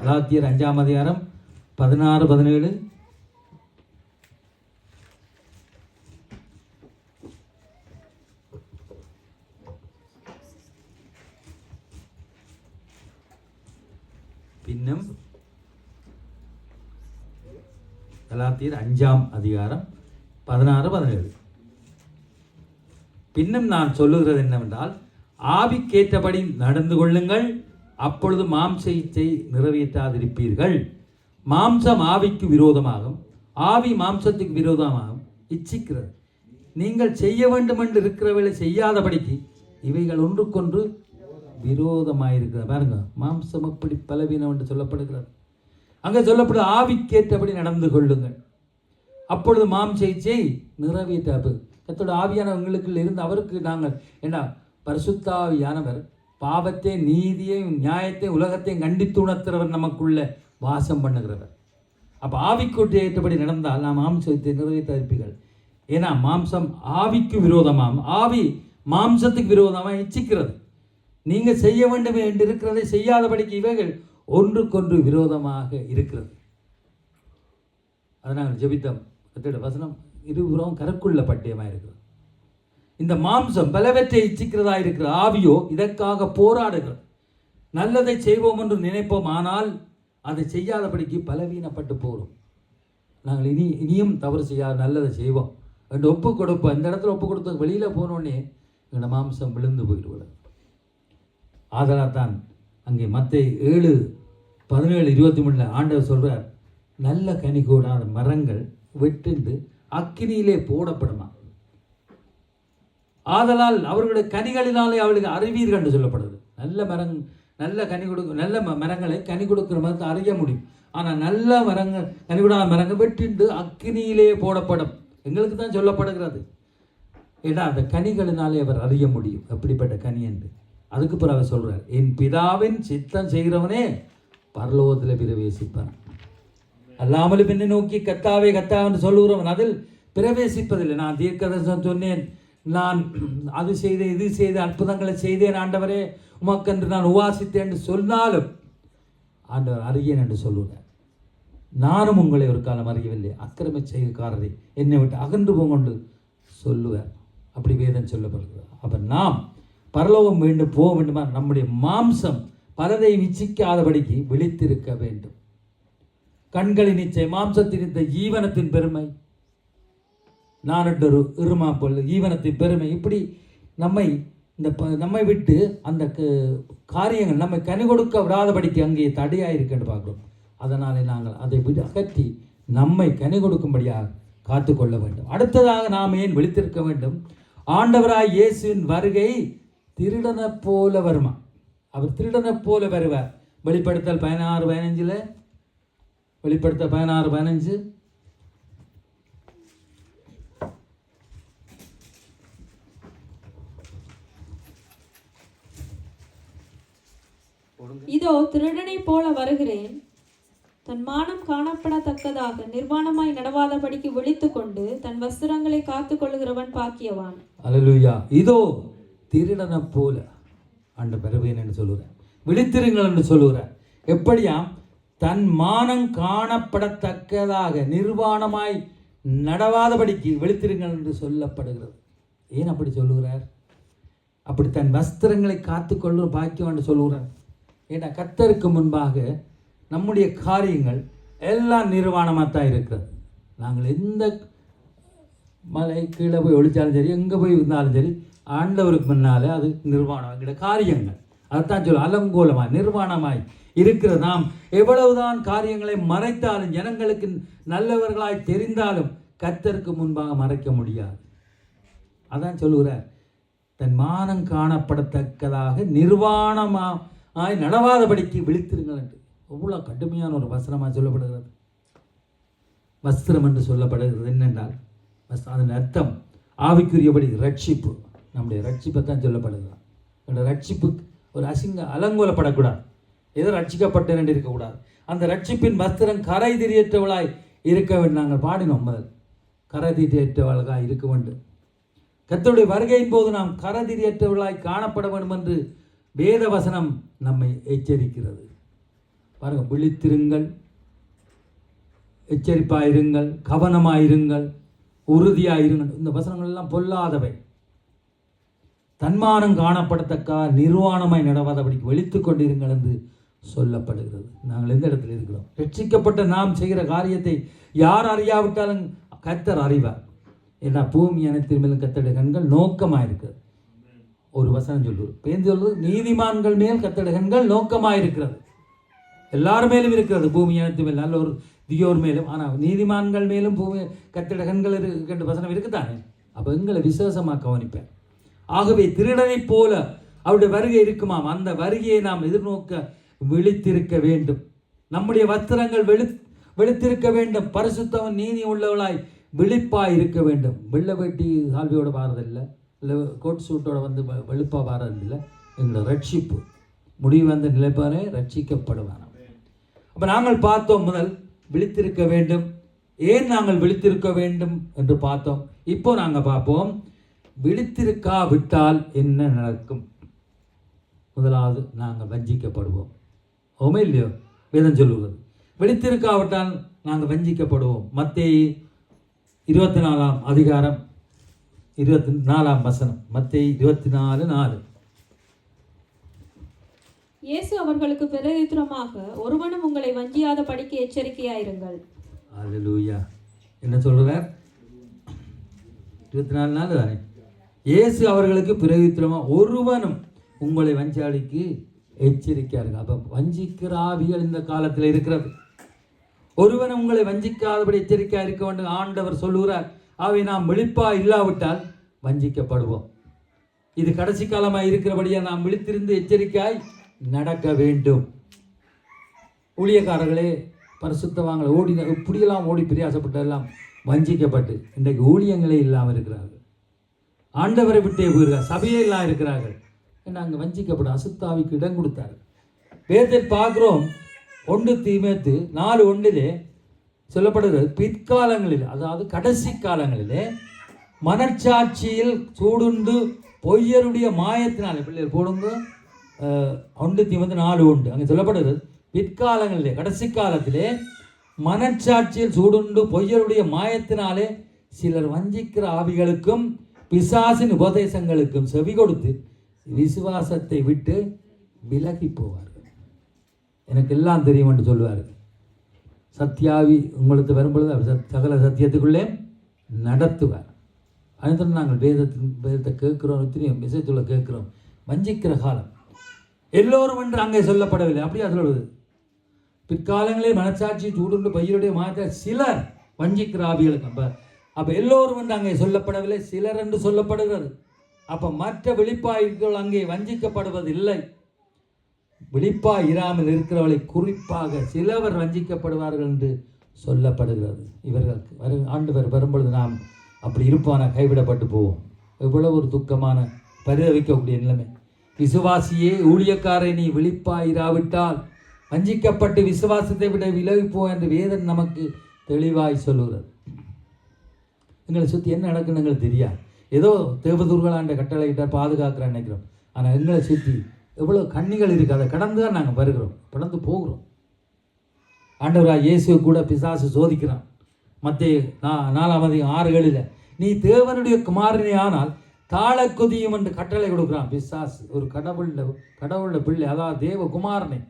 கலாத்தியர் 5ஆம் அதிகாரம் 16-17. பின்னும் கலாத்தியர் 5ஆம் அதிகாரம் 16-17. பின்னும் நான் சொல்லுகிறது என்னவென்றால், ஆவிக்கேற்றபடி நடந்து கொள்ளுங்கள், அப்பொழுது மாம்ச இச்சை நிறைவேற்றாதிருப்பீர்கள். மாம்சம் ஆவிக்கு விரோதமாகும், ஆவி மாம்சத்துக்கு விரோதமாகும் இச்சிக்கிறது. நீங்கள் செய்ய வேண்டும் என்று இருக்கிறவர்களை செய்யாதபடிக்கு இவைகள் ஒன்றுக்கொன்று விரோதமாயிருக்கிறது. பாருங்க, மாம்சம் எப்படி பலவீனம் என்று சொல்லப்படுகிறது. அங்கே சொல்லப்படுது, ஆவிக்கேற்றபடி நடந்து கொள்ளுங்கள், அப்பொழுது மாம்ச இச்சை நிறைவேற்றாது. கர்த்தருடைய ஆவியானவர்களுக்குள் இருந்து அவருக்கு நாங்கள் என்ன, பரிசுத்தாவியானவர் பாவத்தை, நீதியையும் நியாயத்தையும் உலகத்தையும் கண்டித்து உணர்த்துறவர், நமக்குள்ள வாசம் பண்ணுகிறவர். அப்போ ஆவிக்கு ஏற்றபடி நடந்தால் நாம் மாம்சத்தை நிறைவேற்றாதிருப்பீர்கள். ஏன்னா மாம்சம் ஆவிக்கு விரோதமாகும், ஆவி மாம்சத்துக்கு விரோதமாக இச்சிக்கிறது. நீங்கள் செய்ய வேண்டும் என்று இருக்கிறதை செய்யாதபடிக்கு இவைகள் ஒன்றுக்கொன்று விரோதமாக இருக்கிறது. அதை நாங்கள் ஜெபித்தோம். கர்த்தருடைய வசனம் இருபுறம் கருக்குள்ள பட்டியமாக இருக்கிறது. இந்த மாம்சம் பலவற்றை இச்சிக்கிறதா இருக்கிற ஆவியோ இதற்காக போராடுகிறது. நல்லதை செய்வோம் என்று நினைப்போம், ஆனால் அதை செய்யாதபடிக்கு பலவீனப்பட்டு போகிறோம். நாங்கள் இனியும் தவறு செய்யாத நல்லதை செய்வோம் என்று ஒப்பு கொடுப்போம். இந்த இடத்துல ஒப்பு கொடுத்து வெளியில் போனோடனே எங்களோட மாம்சம் விழுந்து போயிடுவது. ஆதலால் தான் அங்கே மத்தேயு 7:17-23 ஆண்டவர் சொல்கிறார், நல்ல கனி கூடாத மரங்கள் வெட்டுண்டு அக்கினியிலே போடப்படுமா, ஆதலால் அவர்களுடைய கனிகளினாலே அவளுக்கு அறிவீர்கள் என்று சொல்லப்படுது. நல்ல கனி கொடுக்கும் நல்ல மரங்களை கனி கொடுக்கிற மரத்தை அறிய முடியும். ஆனால் நல்ல மரங்கள் கனி கூடாத மரங்கள் வெட்டிண்டு அக்கினியிலே போடப்படும் எங்களுக்கு தான் சொல்லப்படுகிறது. ஏன்னா அந்த கனிகளினாலே அவர் அறிய முடியும் எப்படிப்பட்ட கனி என்று. அதுக்கு பிறகு அவர் சொல்கிறார், என் பிதாவின் சித்தம் செய்கிறவனே பரலோகத்தில் பிரவேசிப்பான். அல்லாமலும் என்னை நோக்கி கத்தாவே கத்தாவென்று சொல்லுகிறவன் அதில் பிரவேசிப்பதில்லை. நான் தீர்க்கதரிசனம் சொன்னேன், நான் அது செய்தேன் இது செய்தேன் அற்புதங்களை செய்தேன் ஆண்டவரே உமக்கென்று நான் உவாசித்தேன் என்று சொன்னாலும் ஆண்டவர் அறியேன் என்று சொல்லுகிறார். நானும் உங்களை ஒரு காலம் அறியவில்லை, அக்கிரம செய்கைக்காரரை என்னை விட்டு அகன்று போங்கொண்டு சொல்லுவார். அப்படி வேதம் சொல்லப்படுகிறது. அப்போ நாம் பரலோகம் வேண்டும் போக வேண்டுமா, நம்முடைய மாம்சம் பலதை இச்சிக்காதபடிக்கு விழித்திருக்க வேண்டும். கண்களின் இச்சை, மாம்சத்தின் இந்த ஈவனத்தின் பெருமை, நானொரு இருமாப்பொல் ஈவனத்தின் பெருமை, இப்படி நம்மை விட்டு அந்த காரியங்கள் நம்மை கனி கொடுக்க விடாதபடிக்கு அங்கே தடையாக இருக்குன்னு பார்க்குறோம். அதனாலே நாங்கள் அதை விட்டு அகற்றி நம்மை கனி கொடுக்கும்படியாக காத்துக்கொள்ள வேண்டும். அடுத்ததாக நாம் ஏன் விழித்திருக்க வேண்டும்? ஆண்டவராய் இயேசுவின் வருகை திருடனை போல வருமா. அவர் திருடனை போல வருவார். வெளிப்படுத்தல் 16:15 வெளிப்படுத்தல் 16:15 இதோ திருடனை போல வருகிறேன், தன் மானம் காணப்படத்தக்கதாக நிர்வாணமாய் நடவாதபடிக்கு விழித்துக் கொண்டு தன் வஸ்திரங்களை காத்து கொள்ளுகிறவன் பாக்கியவான். அல்லேலூயா. இதோ திருடனை போல ஆண்டவர் வருவேன் என்று சொல்லுகிறார். விழித்திருங்கள் என்று சொல்லுகிறார். எப்படியாம்? தன் மானம் காணப்படத்தக்கதாக நிர்வாணமாய் நடவாதபடிக்கு விழித்திருங்கள் என்று சொல்லப்படுகிறது. ஏன் அப்படி சொல்லுகிறார்? அப்படி தன் வஸ்திரங்களை காத்துக்கொள்ள பாக்கியம் என்று சொல்லுகிறார். ஏன்னா கர்த்தருக்கு முன்பாக நம்முடைய காரியங்கள் எல்லாம் நிர்வாணமாக தான் இருக்கிறது. நாங்கள் எந்த மலை கீழே போய் ஒழிச்சாலும் சரி, எங்கே போய் இருந்தாலும் சரி, ஆண்டவருக்கு முன்னாலே அது நிர்வாணம் என்கிற காரியங்கள். அதுதான் சொல்ல அலங்கோலமாய் நிர்வாணமாய் இருக்கிற நாம் எவ்வளவுதான் காரியங்களை மறைத்தாலும், ஜனங்களுக்கு நல்லவர்களாய் தெரிந்தாலும் கர்த்தருக்கு முன்பாக மறைக்க முடியாது. அதான் சொல்லுகிறார், தன் மானம் காணப்படத்தக்கதாக நிர்வாணமாய் நடவாதபடிக்கு விழித்திருங்கள் என்று. எவ்வளோ கடுமையான ஒரு வசனமாக சொல்லப்படுகிறது. வஸ்திரம் என்று சொல்லப்படுகிறது என்னென்றால், அதன் அர்த்தம் ஆவிக்குரியபடி ரட்சிப்பு. நம்முடைய ரட்சிப்பை தான் சொல்லப்படுகிறது. அந்த ரட்சிப்பு ஒரு அலங்கோலப்படக்கூடாது. ஏதோ ரட்சிக்கப்பட்டேன் என்று இருக்கக்கூடாது. அந்த ரட்சிப்பின் வஸ்திரம் கரை திரியற்றவளாய் இருக்க வேண்டும். நாங்கள் பாடினோம் முதல், கரை திரியற்றவளாக இருக்க வேண்டும். கர்த்தருடைய வருகையின் போது நாம் கரை திரியற்றவளாய் காணப்பட வேண்டும் என்று வேத வசனம் நம்மை எச்சரிக்கிறது. பாருங்கள், விழித்திருங்கள், எச்சரிப்பாயிருங்கள், கவனமாயிருங்கள், உறுதியாயிருங்கள். இந்த வசனங்கள் எல்லாம் பொல்லாதவை. தன்மானம் காணப்படத்தக்க நிர்வாணமாய் நடவாதபடிக்கு வெளித்துக் கொண்டிருங்கள் என்று சொல்லப்படுகிறது. நாங்கள் எந்த இடத்துல இருக்கிறோம்? ரட்சிக்கப்பட்ட நாம் செய்கிற காரியத்தை யார் அறியாவிட்டாலும் கர்த்தர் அறிவார். ஏன்னா பூமி அனைத்தின் மேலும் கர்த்தருடைய கண்கள் நோக்கமாக இருக்கிறது. ஒரு வசனம் சொல்லுவது பேந்து சொல்வது, நீதிமான்கள் மேல் கர்த்தருடைய கண்கள் நோக்கமாக இருக்கிறது. எல்லார் மேலும் இருக்கிறது, பூமி அனைத்து மேல், நல்ல ஒரு தியோர் மேலும். ஆனால் நீதிமான்கள் மேலும் பூமி கர்த்தருடைய கண்கள் இருக்கின்ற வசனம் இருக்குதானே. அப்போ எங்களை விசேஷமாக கவனிப்பேன். ஆகவே திருடனை போல அவருடைய வருகை இருக்குமாம். அந்த வருகையை நாம் எதிர்நோக்க விழித்திருக்க வேண்டும். நம்முடைய வஸ்திரங்கள் வெளுத்திருக்க வேண்டும். பரிசுத்தவன் நீதி உள்ளவளாய் விழிப்பாய் இருக்க வேண்டும். வெள்ளை வேட்டி சால்வியோட பாரதில்லை, இல்லை கோட் சூட்டோட வந்து வெளுப்பாக பாரதில்லை. எங்களோட ரட்சிப்பு முடிவு வந்த நிலைப்பானே ரட்சிக்கப்படுவான். அப்போ நாங்கள் பார்த்தோம், முதல் விழித்திருக்க வேண்டும். ஏன் நாங்கள் விழித்திருக்க வேண்டும் என்று பார்த்தோம். இப்போ நாங்கள் பார்ப்போம், விழித்திருக்காவிட்டால் என்ன நடக்கும். முதலாவது, நாங்கள் வஞ்சிக்கப்படுவோம். ஓமே இல்லையோ? வேதம் சொல்லுவது விழித்திருக்காவிட்டால் நாங்கள் வஞ்சிக்கப்படுவோம். மத்தேயு 24 அதிகாரம் 24 வசனம். மத்தேயு 24:4. இயேசு அவர்களுக்கு பிரதியுத்தரமாக, ஒருவனும் உங்களை வஞ்சியாத படிக்கு எச்சரிக்கையாயிருங்கள். அல்லேலூயா. என்ன சொல்றார்? 24:4 தானே. இயேசு அவர்களுக்கு பிரதியுத்தரமாக, ஒருவனும் உங்களை வஞ்சாடிக்கு எச்சரிக்கையாருங்க. அப்போ வஞ்சிக்கிற ஆவிகள் இந்த காலத்தில் இருக்கிறது. ஒருவன் உங்களை வஞ்சிக்காதபடி எச்சரிக்கையாக இருக்க வேண்டும் ஆண்டவர் சொல்லுகிறார். அவை நாம் விழிப்பா இல்லாவிட்டால் வஞ்சிக்கப்படுவோம். இது கடைசி காலமாக இருக்கிறபடியா நாம் விழித்திருந்து எச்சரிக்கையாய் நடக்க வேண்டும். ஊழியக்காரர்களே, பரிசுத்தவான்களை ஓடி இப்படியெல்லாம் ஓடி பிரியாசப்பட்டெல்லாம் வஞ்சிக்கப்பட்டு இன்றைக்கு ஊழியங்களே இல்லாமல் இருக்கிறார்கள். ஆண்டவரை விட்டே போயிருக்கார், சபையே இல்லாமல் இருக்கிறார்கள். அங்கே வஞ்சிக்கப்பட்ட அசுத்தாவிக்கு இடம் கொடுத்தார். வேதத்தை பார்க்குறோம். 1 தீமோத்தேயு 4:1 சொல்லப்படுகிறது, பிற்காலங்களில், அதாவது கடைசி காலங்களிலே மனச்சாட்சியில் சூடுண்டு பொய்யருடைய மாயத்தினாலே, பிள்ளைகள் போடுங்க 1 தீமோத்தேயு 4:1 அங்கே சொல்லப்படுகிறது, பிற்காலங்களிலே கடைசி காலத்திலே மனச்சாட்சியில் சூடுண்டு பொய்யருடைய மாயத்தினாலே சிலர் வஞ்சிக்கிற ஆவிகளுக்கும் பிசாசின் உபதேசங்களுக்கும் செவி கொடுத்து விசுவாசத்தை விட்டு விலகி போவார்கள். எனக்கு எல்லாம் தெரியும் என்று சொல்லுவார்கள். சத்தியாவி உங்களுக்கு வரும்பொழுது அவர் சகல சத்தியத்துக்குள்ளே நடத்துவார். அதுதான் நாங்கள் வேதத்தை கேட்குறோம், எத்தனையும் மெசேஜுள்ள கேட்குறோம். வஞ்சிக்கிற காலம் எல்லோரும் என்று அங்கே சொல்லப்படவில்லை. அப்படியா சொல்லுவது? பிற்காலங்களில் மனச்சாட்சி சூடுண்டு பையனுடைய மாற்ற சிலர் வஞ்சிக்கிற ஆவிகளுக்கு. அப்போ எல்லோரும் என்று அங்கே சொல்லப்படவில்லை, சிலர் என்று சொல்லப்படுகிறது. அப்போ மற்ற விழிப்பாய்கள் அங்கே வஞ்சிக்கப்படுவதில்லை. விழிப்பாய் இராமல் இருக்கிறவர்களை குறிப்பாக சிலவர் வஞ்சிக்கப்படுவார்கள் என்று சொல்லப்படுகிறது. இவர்கள் ஆண்டவர் வரும்பொழுது நாம் அப்படி இருப்பான கைவிடப்பட்டு போவோம். எவ்வளவு ஒரு துக்கமான பரிதவிக்கக்கூடிய நிலைமை. விசுவாசியே, ஊழியக்காரை, நீ விழிப்பாயிராவிட்டால் வஞ்சிக்கப்பட்டு விசுவாசத்தை விட விலகிப்போ என்று வேதன் நமக்கு தெளிவாய் சொல்லுகிறது. எங்களை சுற்றி என்ன நடக்குன்னு எங்களுக்கு தெரியாது. ஏதோ தேவதூர்களாண்ட கட்டளையிட்டார் பாதுகாக்கிறான்னு நினைக்கிறோம். ஆனால் எங்களை சுற்றி எவ்வளோ கண்ணிகள் இருக்குது. அதை கடந்து தான் நாங்கள் வருகிறோம், கடந்து போகிறோம். ஆண்டவராக இயேசு கூட பிசாசு சோதிக்கிறான். மத்தேயு 4:6 நீ தேவனுடைய குமாரனே ஆனால் தாழ குதியும் என்று கட்டளை கொடுக்குறான் பிசாசு. ஒரு கடவுளோட பிள்ளை, அதாவது தேவ குமாரனை.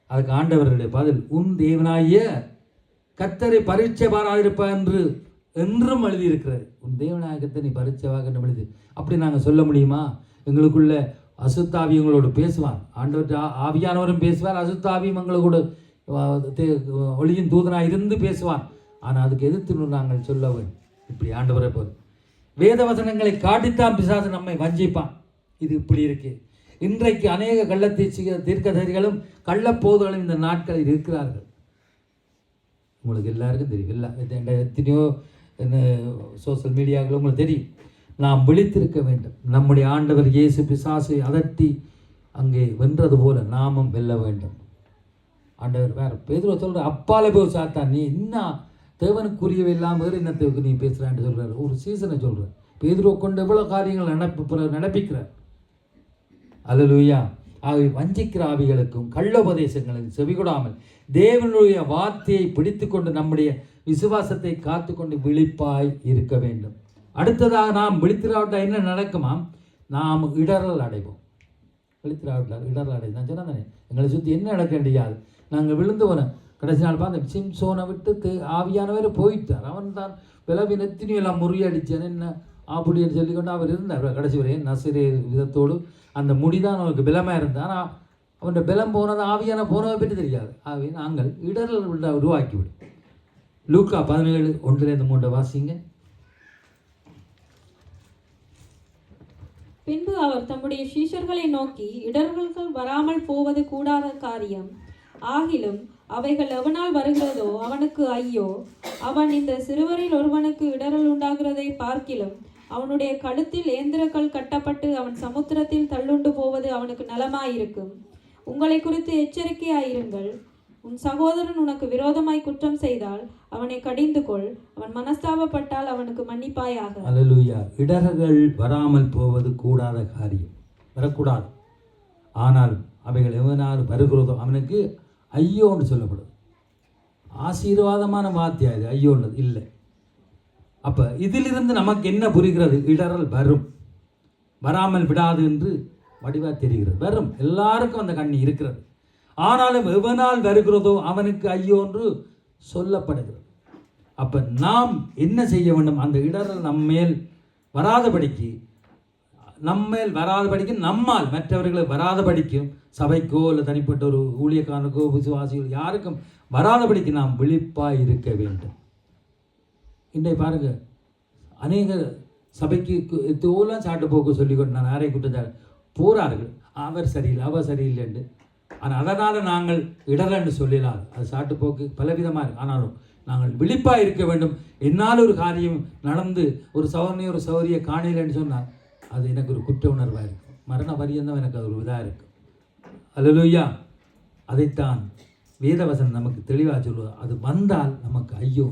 அதுக்கு ஆண்டவருடைய பதில், உன் தேவனாகிய கர்த்தரை பரீட்சை பாராதிருப்பா என்று என்றும் எழுதியிருக்கிறது. உன் தேவநாயகத்தை நீ பரீட்சைவாக எழுதி. அப்படி நாங்கள் சொல்ல முடியுமா? எங்களுக்குள்ள அசுத்தாவி எங்களோடு பேசுவான். ஆண்டவர் ஆவியானவரும் பேசுவார், அசுத்தாவியும் எங்களோடு ஒளியின் தூதனாக இருந்து பேசுவான். ஆனால் அதுக்கு எதிர்த்து நாங்கள் சொல்ல வேண்டும். இப்படி ஆண்டவரை போது வேத வசனங்களை காட்டித்தான் பிசாசு நம்மை வஞ்சிப்பான். இது இப்படி இருக்கு. இன்றைக்கு அநேக தீர்க்கதரிசிகளும் கள்ளப்போதுகளும் இந்த நாட்களில் இருக்கிறார்கள். உங்களுக்கு எல்லாருக்கும் தெரியும். இல்லை எத்தனையோ சோசியல் மீடியாக்கள் உங்களுக்கு தெரியும். நாம் விழித்திருக்க வேண்டும். நம்முடைய ஆண்டவர் இயேசு பிசாசை அதட்டி அங்கே வென்றது போல நாமும் வெல்ல வேண்டும். ஆண்டவர் வேற பேதுரு சொல்ற, அப்பாலே போய் சாத்தான், நீ இன்னும் தேவனுக்குரியவை இல்லாமல் வேறு என்னத்துக்கு நீ பேசுகிறான்னு சொல்கிறார். ஒரு சீசனை சொல்கிறார். பேதுருவை கொண்டு எவ்வளோ காரியங்கள் நடப்பிக்கிறார். அல்லேலூயா. ஆகவே வஞ்சிக்கிற ஆவிகளுக்கும் கள்ளோபதேசங்களுக்கும் செவிகொடாமல் தேவனுடைய வார்த்தையை பிடித்து கொண்டு நம்முடைய விசுவாசத்தை காத்து கொண்டு விழிப்பாய் இருக்க வேண்டும். அடுத்ததாக நாம் விழித்திராவிட்டால் என்ன நடக்குமா? நாம் இடரல் அடைவோம். விழித்திராவிட்டால் இடரல் அடைவோம். நான் சொன்னேன், எங்களை சுற்றி என்ன நடக்க வேண்டியாது. நாங்கள் விழுந்து போனோம். கடைசி நாள் பார்த்து சிம்சோனை விட்டு ஆவியானவர் போயிட்டார். அவன் தான் விளவின் எத்தனையும் எல்லாம் முறியடித்தேன் என்ன அப்படின்னு சொல்லிக்கொண்டு அவர் இருந்தார். கடைசி வரையும் நசிரே விதத்தோடு அந்த முடிதான் அவனுக்கு பலமாக இருந்தார். ஆனால் அவனுடைய பலம் போனது ஆவியான போனதை பற்றி தெரியாது. ஆகவே நாங்கள் இடரல் உருவாக்கிவிடும். லூக்கா 17:1-3 வாசிங்க. பின்பு அவர் தம்முடைய சீஷர்களை நோக்கி, இடர்கள் வராமல் போவது கூடாத காரியம், ஆகிலும் அவைகள் எவனால் வருகிறதோ அவனுக்கு ஐயோ. அவன் இந்த சிறுவரில் ஒருவனுக்கு இடரல் உண்டாகிறதை பார்க்கிலும் அவனுடைய கழுத்தில் ஏந்திரக்கல் கட்டப்பட்டு அவன் சமுத்திரத்தில் தள்ளுண்டு போவது அவனுக்கு நலமாயிருக்கும். உங்களை குறித்து எச்சரிக்கையாயிருங்கள். உன் சகோதரன் உனக்கு விரோதமாய் குற்றம் செய்தால் அவனை கடிந்து கொள். அவன் மனஸ்தாபப்பட்டால் அவனுக்கு மன்னிப்பாயாக. அல்லேலூயா. இடர்கள் வராமல் போவது கூடாத காரியம், வரக்கூடாது. ஆனால் அவைகள் எவனால் வருகிறதோ அவனுக்கு ஐயோன்னு சொல்லப்படுது. ஆசீர்வாதமான வார்த்தை அது, ஐயோன்றது இல்லை. அப்போ இதிலிருந்து நமக்கு என்ன புரிகிறது? இடறல் வரும், வராமல் விடாது என்று வடிவாக தெரிகிறது. வரும், எல்லாருக்கும் அந்த கண்ணி இருக்கிறது. ஆனாலும் எவனால் வருகிறதோ அவனுக்கு ஐயோ என்று சொல்லப்படுகிறது. அப்போ நாம் என்ன செய்ய வேண்டும்? அந்த இடரல் நம்மேல் வராதபடிக்கு, நம்மால் மற்றவர்களை வராதபடிக்கும், சபைக்கோ இல்லை தனிப்பட்ட ஒரு ஊழியக்காரனுக்கோ விசுவாசிகள் யாருக்கும் வராதபடிக்கு நாம் விழிப்பாக இருக்க வேண்டும். இன்றைய பாருங்க, அநேக சபைக்கு தோலாம் சாட்டு போக்கு சொல்லிக்கொண்டு நான் யாரை குற்றச்சாட்டு போகிறார்கள், அவர் சரியில்லை அவர் சரியில்லை என்று. ஆனால் அதனால் நாங்கள் இடரன்னு சொல்லலாம். அது சாட்டுப்போக்கு பலவிதமாக இருக்கு. ஆனாலும் நாங்கள் விழிப்பாக இருக்க வேண்டும். என்னால் ஒரு காரியம் நடந்து ஒரு சௌரிய காணிலன்னு சொன்னால் அது எனக்கு ஒரு குற்ற உணர்வாக இருக்கும். மரண பரியந்தம் எனக்கு அது ஒரு இதாக இருக்கும். அல்லேலூயா. அதைத்தான் வேதவசனம் நமக்கு தெளிவாக சொல்லுவது. அது வந்தால் நமக்கு ஐயோ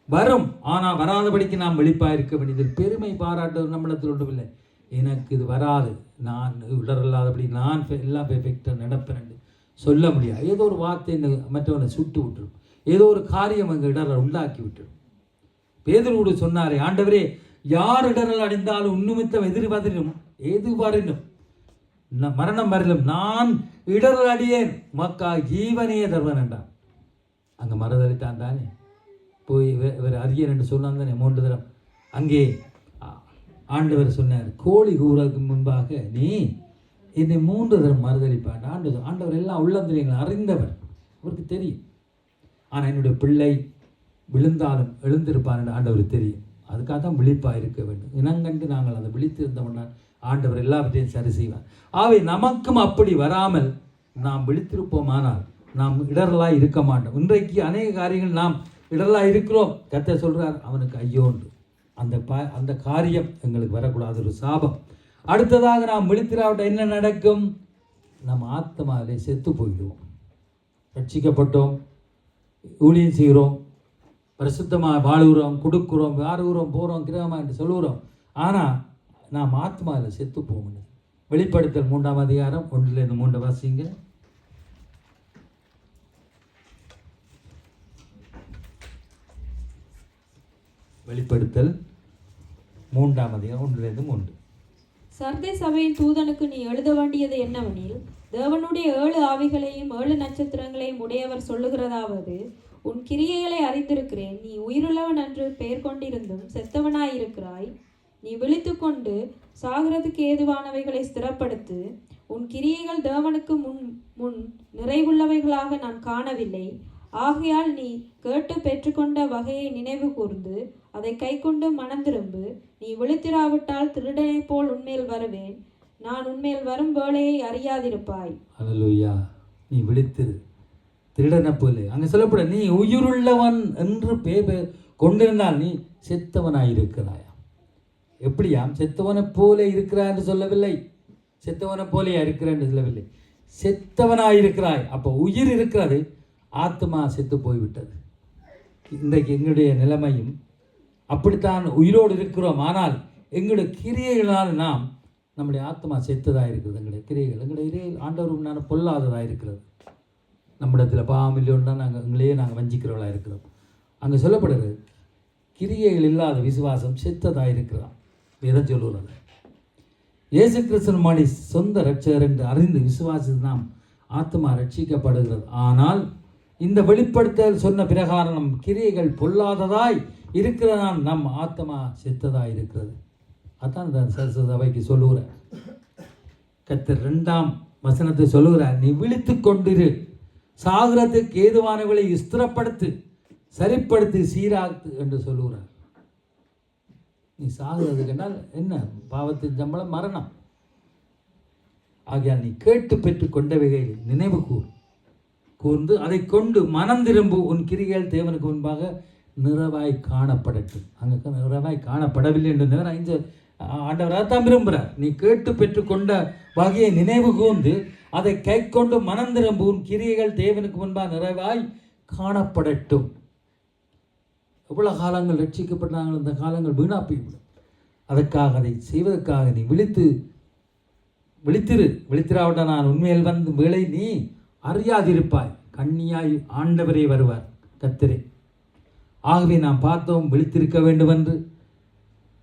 வரும். ஆனால் வராதபடிக்கு நாம் விழிப்பாக இருக்க வேண்டியது. பெருமை பாராட்டுவது நம்மிடத்தில் ஒன்றுமில்லை. எனக்கு இது வராது, நான் இடரல்லாதபடி நான் எல்லாம் பெர்ஃபெக்டாக நடப்பேன் சொல்ல முடியாது. ஏதோ ஒரு வார்த்தை இந்த மற்றவனை சுட்டு விட்டுரும், ஏதோ ஒரு காரியம் அங்கே இடரல் உண்டாக்கி விட்டுரும். பேதுரு சொன்னாரே, ஆண்டவரே யார் இடரல் அடைந்தாலும் உன்னிமித்தம் எதிர்பார்த்தினும் எது வரினும் மரணம் வரலும் நான் இடரல் அடியேன் மக்கா ஜீவனையே தருவன் என்றான். அங்கே மறுதளித்தான் தானே, போய் இவர் அரியன் என்று சொன்னான் தானே 3 தரம். அங்கே ஆண்டவர் சொன்னார், கோழி கூறதுக்கு முன்பாக நீ என்னை 3 தரம் மறுதளிப்பான். ஆண்டவர் எல்லாம் உள்ளந்திரியங்களை அறிந்தவர், அவருக்கு தெரியும். ஆனால் என்னுடைய பிள்ளை விழுந்தாலும் எழுந்திருப்பான் என்று ஆண்டவர் தெரியும். அதுக்காக தான் விழிப்பாக இருக்க வேண்டும். இனங்கண்டு நாங்கள் அதை விழித்திருந்தோம்னால் ஆண்டவர் எல்லாவற்றையும் சரி செய்வார். ஆகவே நமக்கும் அப்படி வராமல் நாம் விழித்திருப்போமானால் நாம் இடரலாக இருக்க மாட்டோம். இன்றைக்கு அநேக காரியங்கள் நாம் இடரலாக இருக்கிறோம். கர்த்தர் சொல்கிறார், அவனுக்கு ஐயோன்று. அந்த காரியம் எங்களுக்கு வரக்கூடாது, ஒரு சாபம். அடுத்ததாக நாம் விழித்திராவிட்ட என்ன நடக்கும்? நம் ஆத்மாவிலே செத்து போயிடுவோம். ரட்சிக்கப்பட்டோம், ஊழியம் செய்கிறோம், பரிசுத்தமாக வாழுகிறோம், கொடுக்குறோம், வாருகிறோம், போகிறோம், கிரகமாக என்று சொல்லுகிறோம். ஆனால் நாம் ஆத்மாவில் செத்து போகணும். வெளிப்படுத்தல் 3ஆம் அதிகாரம் 1-3 வாசிங்க. வெளிப்படுத்தல் 3ஆம் அதிகாரம் 1-3. சர்தை சபையின் தூதனுக்கு நீ எழுத வேண்டியது என்னவெனில், தேவனுடைய 7 ஆவிகளையும் 7 நட்சத்திரங்களையும் உடையவர் சொல்லுகிறதாவது, உன் கிரியைகளை அறிந்திருக்கிறேன். நீ உயிருள்ளவன் என்று பெயர் கொண்டிருந்தும் செத்தவனாயிருக்கிறாய். நீ விழித்துக்கொண்டு சாகிறதுக்கு ஏதுவானவைகளை ஸ்திரப்படுத்து. உன் கிரியைகள் தேவனுக்கு முன் நிறைவுள்ளவைகளாக நான் காணவில்லை. ஆகையால் நீ கேட்டு பெற்றுக்கொண்ட வகையை நினைவு கூர்ந்து அதை கை கொண்டு மனந்திரும்பு. நீ விழித்திராவிட்டால் திருடனை போல் உன்மேல் வருவேன். நான் உன்மேல் வரும் வேளையை அறியாதிருப்பாய். அல்லேலூயா. நீ விழித்திரு, திருடனை போல. அங்கே சொல்லப்பட நீ உயிருள்ளவன் என்று பேர் கொண்டிருந்தால் நீ செத்தவனாயிருக்கிறாயா? எப்படியாம்? செத்தவனை போல இருக்கிறாய் என்று சொல்லவில்லை, செத்தவனை போலையா இருக்கிறாய் என்று சொல்லவில்லை, செத்தவனாயிருக்கிறாய். அப்போ உயிர் இருக்கிறது, ஆத்மா செத்து போய்விட்டது. இன்றைக்கு எங்களுடைய நிலைமையும் அப்படித்தான். உயிரோடு இருக்கிறோம், ஆனால் எங்களுடைய கிரியைகளால் நம்முடைய ஆத்மா செத்ததாக இருக்கிறது. எங்களுடைய ஆண்டவர் நான் பொல்லாததாக இருக்கிறது. நம்மிடத்தில் பாவம் இல்லையோன்னு தான் நாங்கள் வஞ்சிக்கிறவர்களாக இருக்கிறோம். அங்கே சொல்லப்படுறது கிரியைகள் இல்லாத விசுவாசம் செத்ததாக இருக்கிறான். எதை சொல்லுறது? இயேசு கிறிஸ்துவின் மணி சொந்த ரட்சகர் என்று அறிந்து விசுவாசித்து நாம் ஆத்மா ரட்சிக்கப்படுகிறது. ஆனால் இந்த வெளிப்படுத்தல் சொன்ன பிரகாரம் நம் கிரியைகள் பொல்லாததாய் இருக்கிறதால் நம் ஆத்மா செத்ததாய் இருக்கிறது. அதான் இந்த சபைக்கு சொல்லுகிறார். கர்த்தர் 2ஆம் வசனத்தை சொல்லுகிறார், நீ விழித்து கொண்டிரு, சாகிறதுக்கு ஏதுவானவர்களை ஸ்திரப்படுத்து, சரிப்படுத்தி சீராக்கு என்று சொல்லுகிறார். நீ சாகிறதுக்குனால் என்ன? பாவத்தின் சம்பளம் மரணம். ஆகையால் நீ கேட்டு பெற்று கொண்டவைகளை நினைவு கூர்ந்து அதை கொண்டு மனம் திரும்பு. உன் கிரிகள் தேவனுக்கு முன்பாக நிறைவாய் காணப்படட்டும். அங்கே நிறைவாய் காணப்படவில்லை என்று ஆண்டவராக தான் விரும்புகிறார். நீ கேட்டு பெற்று கொண்ட வகையை நினைவு கூர்ந்து அதை கை கொண்டு மனம் திரும்பு. உன் கிரியைகள் தேவனுக்கு முன்பாக நிறைவாய் காணப்படட்டும். எவ்வளோ காலங்கள் ரட்சிக்கப்பட்டாங்கள், அந்த காலங்கள் வீணாப்பிவிடும். அதற்காக அதை செய்வதற்காக நீ விழித்து விழித்திராவிட்ட நான் உண்மையில் வந்து வேளை நீ அறியாதிருப்பாய், கண்ணியாய் ஆண்டவரே வருவார் கர்த்தரே. ஆகவே நாம் பார்த்தோம் விழித்திருக்க வேண்டும் என்று.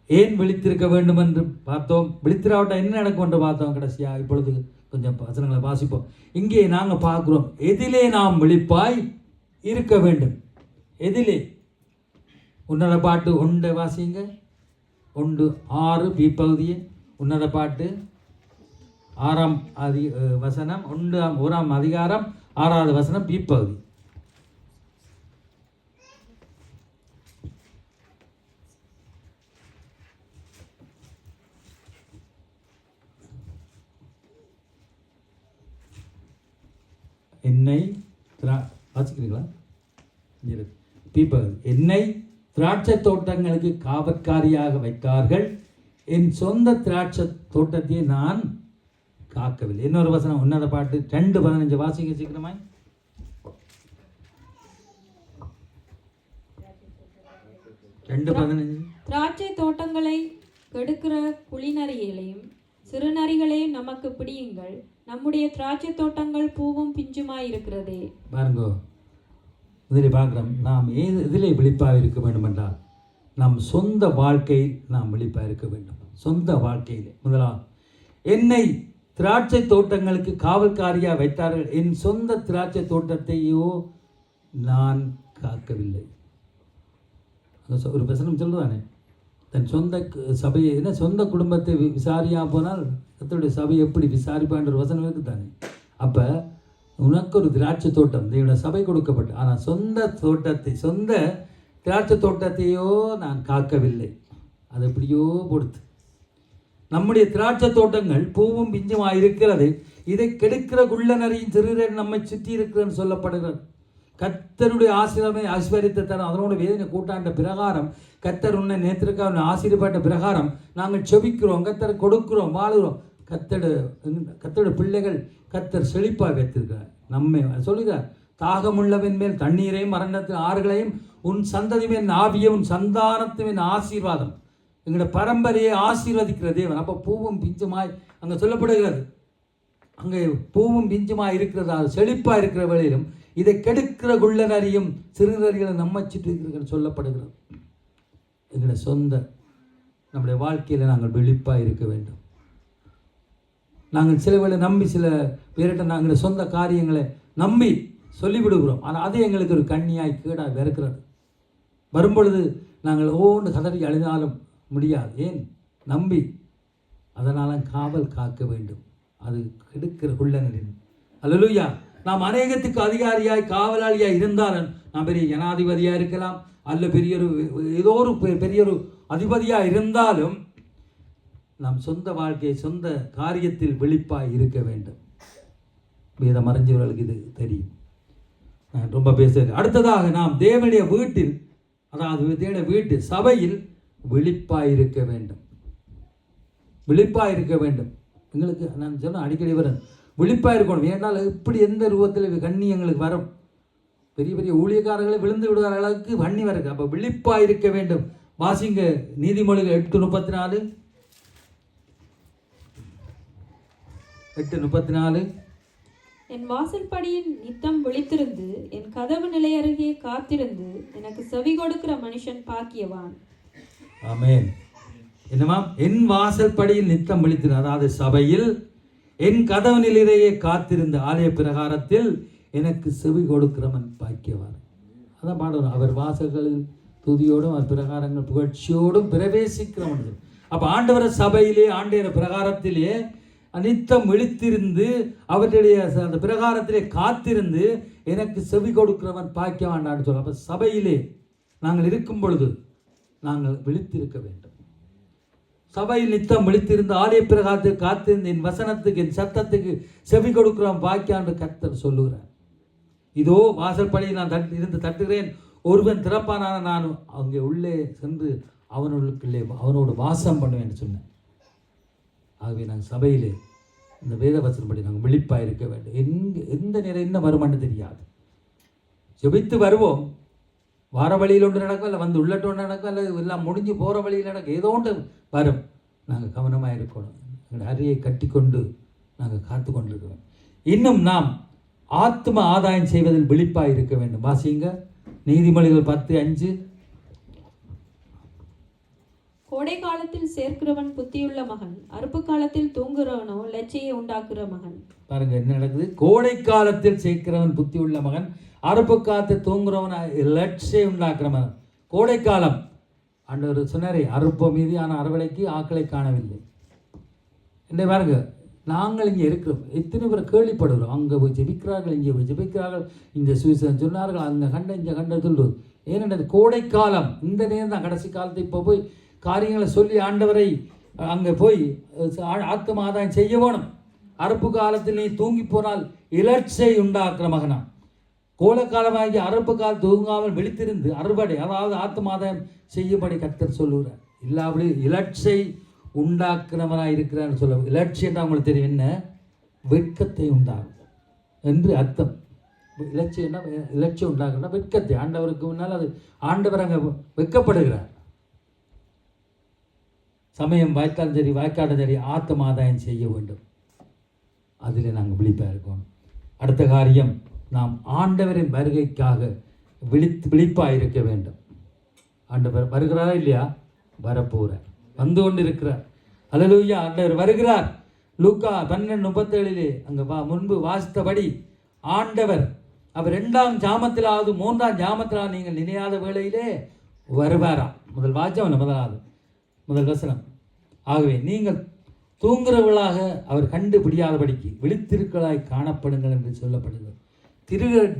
ஏன் விழித்திருக்க வேண்டும் என்று பார்த்தோம். விழித்திராவிட்ட என்ன நடக்கும் என்று பார்த்தோம். கடைசியாக இப்பொழுது கொஞ்சம் வசனங்களை வாசிப்போம். இங்கே நாங்கள் பார்க்குறோம் எதிலே நாம் விழிப்பாய் இருக்க வேண்டும். எதிலே? உன்னத பாட்டு ஒன்றை வாசிங்க. 1:6 பி பகுதியே உன்னத பாட்டு 6ஆம் வசனம் 1ஆம் அதிகாரம் 6வது வசனம் பி பகுதி. என்னை வாசிக்கிறீங்களா? பி பகுதி. என்னை திராட்சை தோட்டங்களுக்கு காவற்காரியாக வைத்தார்கள், என் சொந்த திராட்சை தோட்டத்தை நான் காக்கவில்லை. இன்னொரு வசனம் உன்னத பாட்டு 2:15 வாசிக்க சீக்கிரமாய். 2:15. திராட்சை தோட்டங்களை கெடுக்கிற குளிநரிகளையும் சிறுநரிகளையும் நமக்கு பிடியுங்கள், நம்முடைய திராட்சை தோட்டங்கள் பூவும் பிஞ்சுமாய் இருக்கிறதே. பாருங்கோ, இதில் பார்க்குறோம் நாம் இதிலே விழிப்பாக இருக்க வேண்டும் என்றால் நம் சொந்த வாழ்க்கையில் நாம் விழிப்பாக இருக்க வேண்டும். சொந்த வாழ்க்கையில் முதலாவது என்னை திராட்சை தோட்டங்களுக்கு காவல்காரியாக வைத்தார்கள், என் சொந்த திராட்சை தோட்டத்தையோ நான் காக்கவில்லை. ஒரு வசனம் சொல்லுவானே, தன் சொந்த சபையை என்ன சொந்த குடும்பத்தை விசாரியாக போனால் கர்த்தருடைய சபை எப்படி விசாரிப்பான்ற ஒரு வசனம் இருக்குது தானே. அப்போ உனக்கு ஒரு திராட்சை தோட்டம் தேவனுடைய சபை கொடுக்கப்பட்டு, ஆனால் சொந்த திராட்சை தோட்டத்தையோ நான் காக்கவில்லை. அது எப்படியோ பொறுத்து நம்முடைய திராட்சை தோட்டங்கள் பூவும் பிஞ்சுமாக இருக்கிறது, இதை கெடுக்கிற குள்ளநரியின் சிறுநரி நம்மை சுற்றி இருக்கிறன்னு சொல்லப்படுகிறது. கர்த்தருடைய ஆசீர்வாதமே ஆசீர்வதித்த தரம் அதனோட வேதனை கூட்டாண்ட பிரகாரம் கர்த்தர் உன்னை நேத்திருக்க ஆசீர்வாத பிரகாரம் நாங்கள் செபிக்கிறோம், கர்த்தர் கொடுக்கிறோம், வாழுகிறோம். கர்த்தருடைய பிள்ளைகள் கர்த்தர் செழிப்பாக வைத்திருக்கிறார். நம்மை சொல்லுகிறார், தாகமுள்ளவன் மேல் தண்ணீரையும் மரணத்தின் ஆறுகளையும் உன் சந்ததி மேல் ஆவிய உன் சந்தானத்தின் ஆசீர்வாதம். எங்களோட பரம்பரையை ஆசீர்வதிக்கிற தேவன். அப்போ பூவும் பிஞ்சுமாய் அங்கே சொல்லப்படுகிறது. அங்கே பூவும் பிஞ்சுமாய் இருக்கிறதா செழிப்பாக இருக்கிற வேளையிலும் இதை கெடுக்கிற குள்ளநரியும் சிறுநரிகளை நம்ம சுற்றி சொல்லப்படுகிறது. எங்களுடைய நம்முடைய வாழ்க்கையில் நாங்கள் விழிப்பாக இருக்க வேண்டும். நாங்கள் சில வேளை நம்பி சில பேரிட்ட நாங்கள் சொந்த காரியங்களை நம்பி சொல்லிவிடுகிறோம். ஆனால் அது எங்களுக்கு ஒரு கண்ணியாய் கீடாக வெறுக்கிறது. வரும்பொழுது நாங்கள் ஓன்னு கதறி அழுதாலும் முடியாது. ஏன்? நம்பி. அதனால் காவல் காக்க வேண்டும். அது கெடுக்கிற குள்ளநரின். அல்லேலூயா. நாம் அநேகத்துக்கு அதிகாரியாய் காவலாளியாய் இருந்தாலும் நாம் பெரிய ஜனாதிபதியாக இருக்கலாம், அல்ல ஏதோ ஒரு பெரிய ஒரு அதிபதியாக இருந்தாலும் நாம் சொந்த வாழ்க்கை சொந்த காரியத்தில் விழிப்பாய் இருக்க வேண்டும். வேதம் அறிஞ்சவர்களுக்கு இது தெரியும். நான் ரொம்ப பேசுகிறேன். அடுத்ததாக நாம் தேவனுடைய வீட்டில், அதாவது தேவனுடைய வீட்டு சபையில் விழிப்பாய் இருக்க வேண்டும். விழிப்பாய் இருக்க வேண்டும். எங்களுக்கு நான் சொன்ன அடிக்கடி வரேன், விழிப்பாக இருக்கணும். ஏன்னால் இப்படி எந்த ரூபத்தில் கண்ணி எங்களுக்கு வரும். பெரிய பெரிய ஊழியக்காரர்களை விழுந்து விடுகிற அளவுக்கு வண்ணி வருது. அப்போ விழிப்பாக இருக்க வேண்டும். வாசிங்க நீதிமொழிகள் 8:34. 8:34. என் வாசல்படியின் நித்தம் விழித்திருந்து என் கதவு நிலை அருகே காத்திருந்து எனக்கு செவி கொடுக்கிற மனுஷன் பாக்கியவான். ஆமென். என்னமா? என் வாசல்படியில் நித்தம் விழித்திருந்து, அதாவது சபையில் என் கதவு நிலையிலேயே காத்திருந்த ஆலய பிரகாரத்தில் எனக்கு செவி கொடுக்கிறவன் பாக்கியவான். அதான் பாடுவோம், அவர் வாசல்களில் துதியோடும் அவர் பிரகாரங்கள் புகழ்ச்சியோடும் பிரவேசிக்கிறவன். அப்போ ஆண்டவர சபையிலே ஆண்டவர பிரகாரத்திலே நித்தம் விழித்திருந்து அவருடைய அந்த பிரகாரத்திலே காத்திருந்து எனக்கு செவி கொடுக்கிறவன் பாக்கியவான் சொல்ல. அப்போ சபையிலே நாங்கள் இருக்கும் பொழுது நாங்கள் விழித்திருக்க வேண்டும். சபையில் நித்தம் விழித்திருந்து ஆலய பிரகாரத்தில் காத்திருந்து என் வசனத்துக்கு என் சத்தத்துக்கு செவி கொடுக்கிறவன் பாக்கியான்னு கர்த்தர் சொல்லுகிறார். இதோ வாசல்படியில் நான் இருந்து தட்டுகிறேன், ஒருவன் திறப்பானான நான் அங்கே உள்ளே சென்று அவனுக்குள்ளே அவனோடு வாசம் பண்ணுவேன் சொன்னேன். ஆகவே நாங்கள் சபையிலே இந்த வேத வசனப்படி நாங்கள் விழிப்பாக இருக்க வேண்டும். எந்த நேரம் என்ன வருமானு தெரியாது. ஜெபித்து வருவோம், வார வழியில் ஒன்று நடக்கும், இல்லை வந்து உள்ளட்டு ஒன்று நடக்கும், இல்லை எல்லாம் முடிஞ்சு போகிற வழியில் நடக்கும், ஏதோ ஒன்று வரும். நாங்கள் கவனமாக இருக்கணும். எங்களுடைய அறையை கட்டி கொண்டு நாங்கள் காத்து கொண்டிருக்கிறோம். இன்னும் நாம் ஆத்ம ஆதாயம் செய்வதில் விழிப்பாக இருக்க வேண்டும். வாசிங்க நீதிமொழிகள் 10:5. கோடை காலத்தில் சேர்க்கிறவன் புத்தியுள்ள மகன், அறுப்பு காலத்தில் தூங்குறவனோ லட்சியை உண்டாக்குற மகன். பாருங்க என்ன நடக்குது. கோடை காலத்தில் சேர்க்கிறவன் புத்தி உள்ள மகன், அறுப்பு காலத்தில் தூங்குறவன் லட்சியை உண்டாக்குற மகன். கோடை காலம் ஆண்டவர் சொன்னாரே, அறுப்ப மீதியான அறுவடைக்கு ஆக்களை காணவில்லை. என்ன பாருங்க, நாங்கள் இங்கே இருக்கிறோம், எத்தனை பேர் கேள்விப்படுகிறோம். அங்கே போய் ஜெபிக்கிறார்கள், இங்கே போய் ஜெபிக்கிறார்கள், இந்த சுவிசேஷம் சொன்னார்கள், அங்கே கண்ட இந்த கண்ட சொல்லுவது. ஏனென்றது கோடை காலம், இந்த நேரம் தான் கடைசி காலத்தை. இப்போ போய் காரியங்களை சொல்லி ஆண்டவரை அங்கே போய் ஆத்ம ஆதாயம் செய்ய வேணும். அறுப்பு காலத்தில் நீ தூங்கி போனால் இலட்சை உண்டாக்குற மகனா. கோலக்காலமாகி அறுப்பு காலம் தூங்காமல் விழித்திருந்து அறுவடை, அதாவது ஆத்ம ஆதாயம் செய்யும்படி கர்த்தர் சொல்லுகிறார். இல்லாபடி இலட்சை உண்டாக்குறவனாக இருக்கிறான்னு சொல்ல. இலட்சியம் தான் உங்களுக்கு தெரியும் என்ன, வெட்கத்தை உண்டாகும் என்று அர்த்தம். இலட்சியம்னா இலட்சியம் உண்டாக்குன்னா வெட்கத்தை. ஆண்டவருக்கு முன்னால் அது ஆண்டவர் அங்கே வெட்கப்படுகிறார். சமயம் வாய்க்காலும் சரி வாய்க்காடும் சரி ஆத்ம ஆதாயம் செய்ய வேண்டும். அதில் நாங்கள் விழிப்பாக இருக்கோம். அடுத்த காரியம், நாம் ஆண்டவரின் வருகைக்காக விழிப்பாக இருக்க வேண்டும். ஆண்டவர் வருகிறாரா இல்லையா? வரப்போகிறார், வந்து கொண்டு இருக்கிறார். அல்லேலூயா, ஆண்டவர் வருகிறார். லூக்கா 12:37 அங்கே முன்பு வாசித்தபடி ஆண்டவர் அவர் 2ஆம் ஜாமத்திலாவது 3ஆம் ஜாமத்திலாவது நீங்கள் நினையாத வேளையிலே வருவாராம். முதல் வாச்சவன் முதல் வசனம். ஆகவே நீங்கள் தூங்குறவர்களாக அவர் கண்டுபிடியாதபடிக்கு விழித்திருக்களாய் காணப்படுங்கள் என்று சொல்லப்படுகிறது.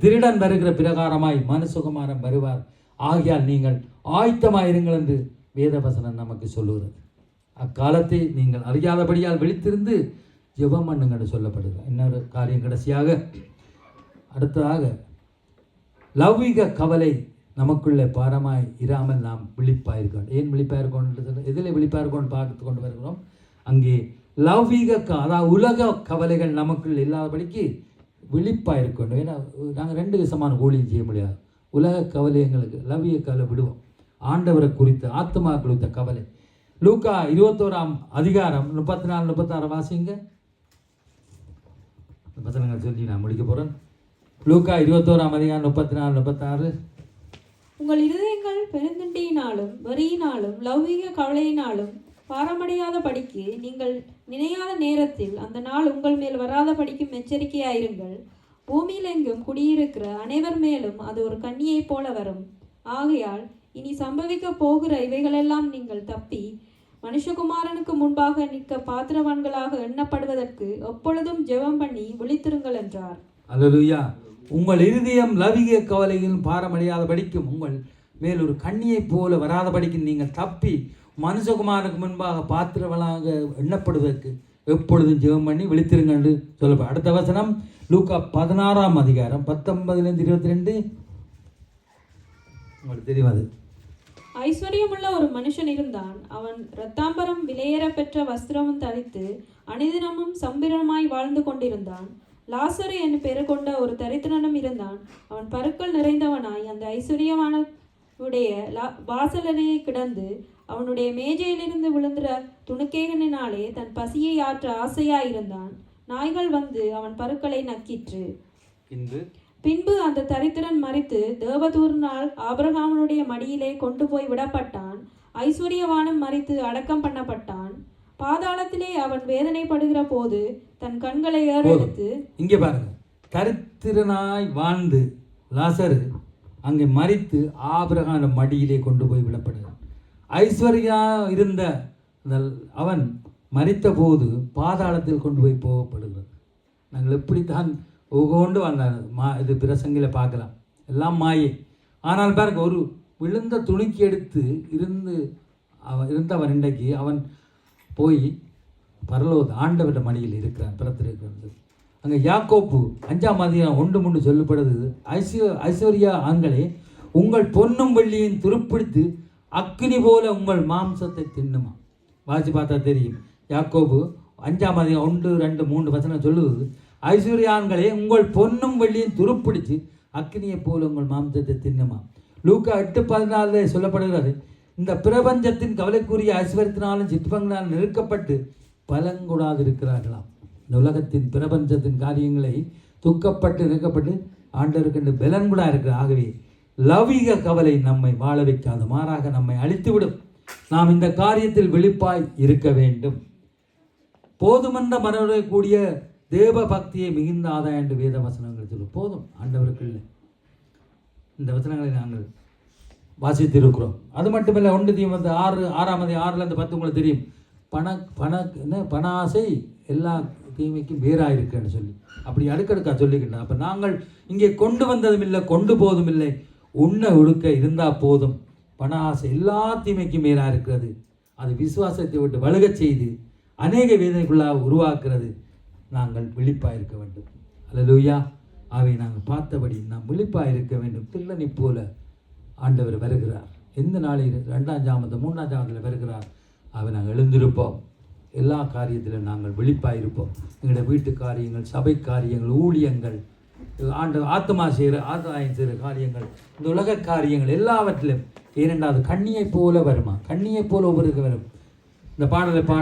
திருடன் வருகிற பிரகாரமாய் மனுசுகுமாரன் வருவார், ஆகையால் நீங்கள் ஆயத்தமாயிருங்கள் என்று வேதவசனம் நமக்கு சொல்லுகிறது. அக்காலத்தை நீங்கள் அறியாதபடியால் விழித்திருந்து ஜெபம் பண்ணுங்கள் என்று சொல்லப்படுகிறது. இன்னொரு காரியம் கடைசியாக, அடுத்ததாக லௌகிக கவலை நமக்குள்ளே பாரமாய் இராமல் நாம் விழிப்பாக இருக்கணும். ஏன் விழிப்பாக இருக்கணும்? எதில் விழிப்பாக இருக்கணும்னு பார்த்து கொண்டு வருகிறோம். அங்கே லௌகிக அதாவது உலக கவலைகள் நமக்குள் இல்லாதபடிக்கு விழிப்பாக இருக்கணும். ஏன்னா நாங்கள் 2 விதமான ஊழியம் செய்ய முடியாது. உலக கவலை எங்களுக்கு, லௌகிக கவலை விடுவோம். ஆண்டவரை குறித்த ஆத்மா குறித்த கவலை. லூக்கா 21ஆம் அதிகாரம் 34-36 வாசிங்க. வசனங்கள் சொல்லி நான் முடிக்க போகிறேன். லூக்கா 21ஆம் அதிகாரம் 34-36. உங்கள் இருதயங்கள் பெருந்தண்டியினாலும் வெறியினாலும் லௌகிக கவலையினாலும் பாரமடையாத படிக்கு நீங்கள் நினையாத நேரத்தில் அந்த நாள் உங்கள் மேல் வராத படிக்கும் எச்சரிக்கையாயிருங்கள். பூமியில் எங்கும் குடியிருக்கிற அனைவர் மேலும் அது ஒரு கண்ணியைப் போல வரும். ஆகையால் இனி சம்பவிக்க போகிற இவைகளெல்லாம் நீங்கள் தப்பி மனுஷகுமாரனுக்கு முன்பாக நிற்க பாத்திரவான்களாக எண்ணப்படுவதற்கு எப்பொழுதும் ஜெபம் பண்ணி விழித்திருங்கள் என்றார். அல்லேலூயா. உங்கள் இருதயம் லௌகிக கவலையில் பாரமடையாத படிக்கும், உங்கள் மேல் ஒரு கண்ணியைப் போல வராத படிக்கும் நீங்கள் தப்பி மனுஷகுமாரனுக்கு முன்பாக பாத்திரவளாக எண்ணப்படுவதற்கு எப்பொழுதும் ஜெபம் பண்ணி விழித்திருங்கள் என்று சொல்லப்படும். அடுத்த வசனம் லூக்கா 16ஆம் அதிகாரம் 19-22. உங்களுக்கு தெரியும் அது. ஐஸ்வர்யமுள்ள ஒரு மனுஷன் இருந்தான். அவன் இரத்தாம்பரம் விலையேற பெற்ற வஸ்திரமும் தரித்து அனுதினமும் சம்பிரமாய் வாழ்ந்து கொண்டிருந்தான். லாசரு என்று பெயர் கொண்ட ஒரு தரித்திரனும் இருந்தான். அவன் பருக்கள் நிறைந்தவனாய் அந்த ஐஸ்வர்யவானுடைய வாசலரையே கிடந்து அவனுடைய மேஜையிலிருந்து விழுந்துற துணுக்கேகனினாலே தன் பசியை ஆற்ற ஆசையாயிருந்தான். நாய்கள் வந்து அவன் பருக்களை நக்கிற்று. பின்பு அந்த தரித்திரன் மரித்து தேவதூரனால் ஆபிரகாமனுடைய மடியிலே கொண்டு போய் விடப்பட்டான். ஐஸ்வர்யவானும் மரித்து அடக்கம் பண்ணப்பட்டான். பாதாளத்திலே அவன் வேதனைப்படுகிற போது தன் கண்களை ஏறெடுத்து, இங்கே பாருங்க, தரித்திரனாய் வாழ்ந்து லாசரு அங்கே மரித்து ஆபிரகாம் மடியிலே கொண்டு போய் விடப்படுகிறான். ஐஸ்வர்யா இருந்த அவன் மரித்த போது பாதாளத்தில் கொண்டு போய் போகப்படுகிறது. நாங்கள் எப்படித்தான் ஒவ்வொன்று வாழ்ந்தார் இது பிரசங்கில பார்க்கலாம், எல்லாம் மாயை. ஆனால் பாருங்க, ஒரு விழுந்த துணிக்கு எடுத்து இருந்தவன் இன்றைக்கு அவன் போய் பரலோக ஆண்டவர மடியில் இருக்கிறான், பிறத்திருக்கிறது. அங்கே யாக்கோப்பு 5ஆம் அதிகாரம் 1-3 சொல்லப்படுது. ஐஸ்வர்யா ஆண்களே, உங்கள் பொன்னும் வெள்ளியின் துருப்பிடித்து அக்கினி போல உங்கள் மாம்சத்தை தின்னுமா. வாசி பார்த்தா தெரியும். யாக்கோபு 5ஆம் அதிகாரம் 1-2-3 வசனம் சொல்லுவது, ஐஸ்வர்யான்களே உங்கள் பொன்னும் வெள்ளியும் துருப்பிடிச்சு அக்கினியை போல உங்கள் மாம்சத்தை தின்னுமா. லூக்கா 8:14 சொல்லப்படுகிறது, இந்த பிரபஞ்சத்தின் கவலைக்குரிய ஐஸ்வர்யத்தினாலும் சிற்பங்களால் நெருக்கப்பட்டு பலங்கூடாது இருக்கிறார்களாம். இந்த உலகத்தின் பிரபஞ்சத்தின் காரியங்களை துக்கப்பட்டு நிற்கப்பட்டு ஆண்டவருக்கு பலன் கூட இருக்கு. ஆகவே லௌகிக கவலை நம்மை வாழ வைக்காது, மாறாக நம்மை அழித்துவிடும். நாம் இந்த காரியத்தில் விழிப்பாய் இருக்க வேண்டும். போதுமென்ற மனதுடைய கூடிய தேவ பக்தியை மிகுந்த ஆதாயம் என்று வேத வசனங்கள் சொல்லும். போதும் ஆண்டவருக்கு இல்லை. இந்த வசனங்களை நாங்கள் வாசித்திருக்கிறோம். அது மட்டுமில்லை, 1 தீமோத்தேயு 6:6-10 உங்களுக்கு தெரியும். பண ஆசை எல்லா தீமைக்கும் வேறாக இருக்குன்னு சொல்லி அப்படி அடுக்கடுக்கா சொல்லிக்கிட்டோம். அப்போ நாங்கள் இங்கே கொண்டு வந்ததும் இல்லை, கொண்டு போதும் இல்லை, உண்ண ஒழுக்க இருந்தால் போதும். பண ஆசை எல்லா தீமைக்கும் வேறாக இருக்கிறது. அது விசுவாசத்தை விட்டு வழுகச் செய்து அநேக வேதனைக்குள்ளாக உருவாக்குறது. நாங்கள் விழிப்பாக இருக்க வேண்டும். அல்லேலூயா. அவை நாங்கள் பார்த்தபடி நாம் விழிப்பாக இருக்க வேண்டும். திருடனை போல ஆண்டவர் வருகிறார். எந்த நாளில் 2ஆம் ஜாமத்தில் 3ஆம் ஜாமத்தில் வருகிறார். அவை நாங்கள் எழுந்திருப்போம். எல்லா காரியத்திலும் நாங்கள் விழிப்பாக இருப்போம். எங்களுடைய வீட்டு காரியங்கள், சபை காரியங்கள், ஊழியங்கள், ஆத்மா ஆதாயம் செய்கிற காரியங்கள், இந்த உலக காரியங்கள் எல்லாவற்றிலும். ஏனென்றால் அது கண்ணியை போல வருமா, கண்ணியை போல ஒவ்வொருக்கு வரும். இந்த பாடலை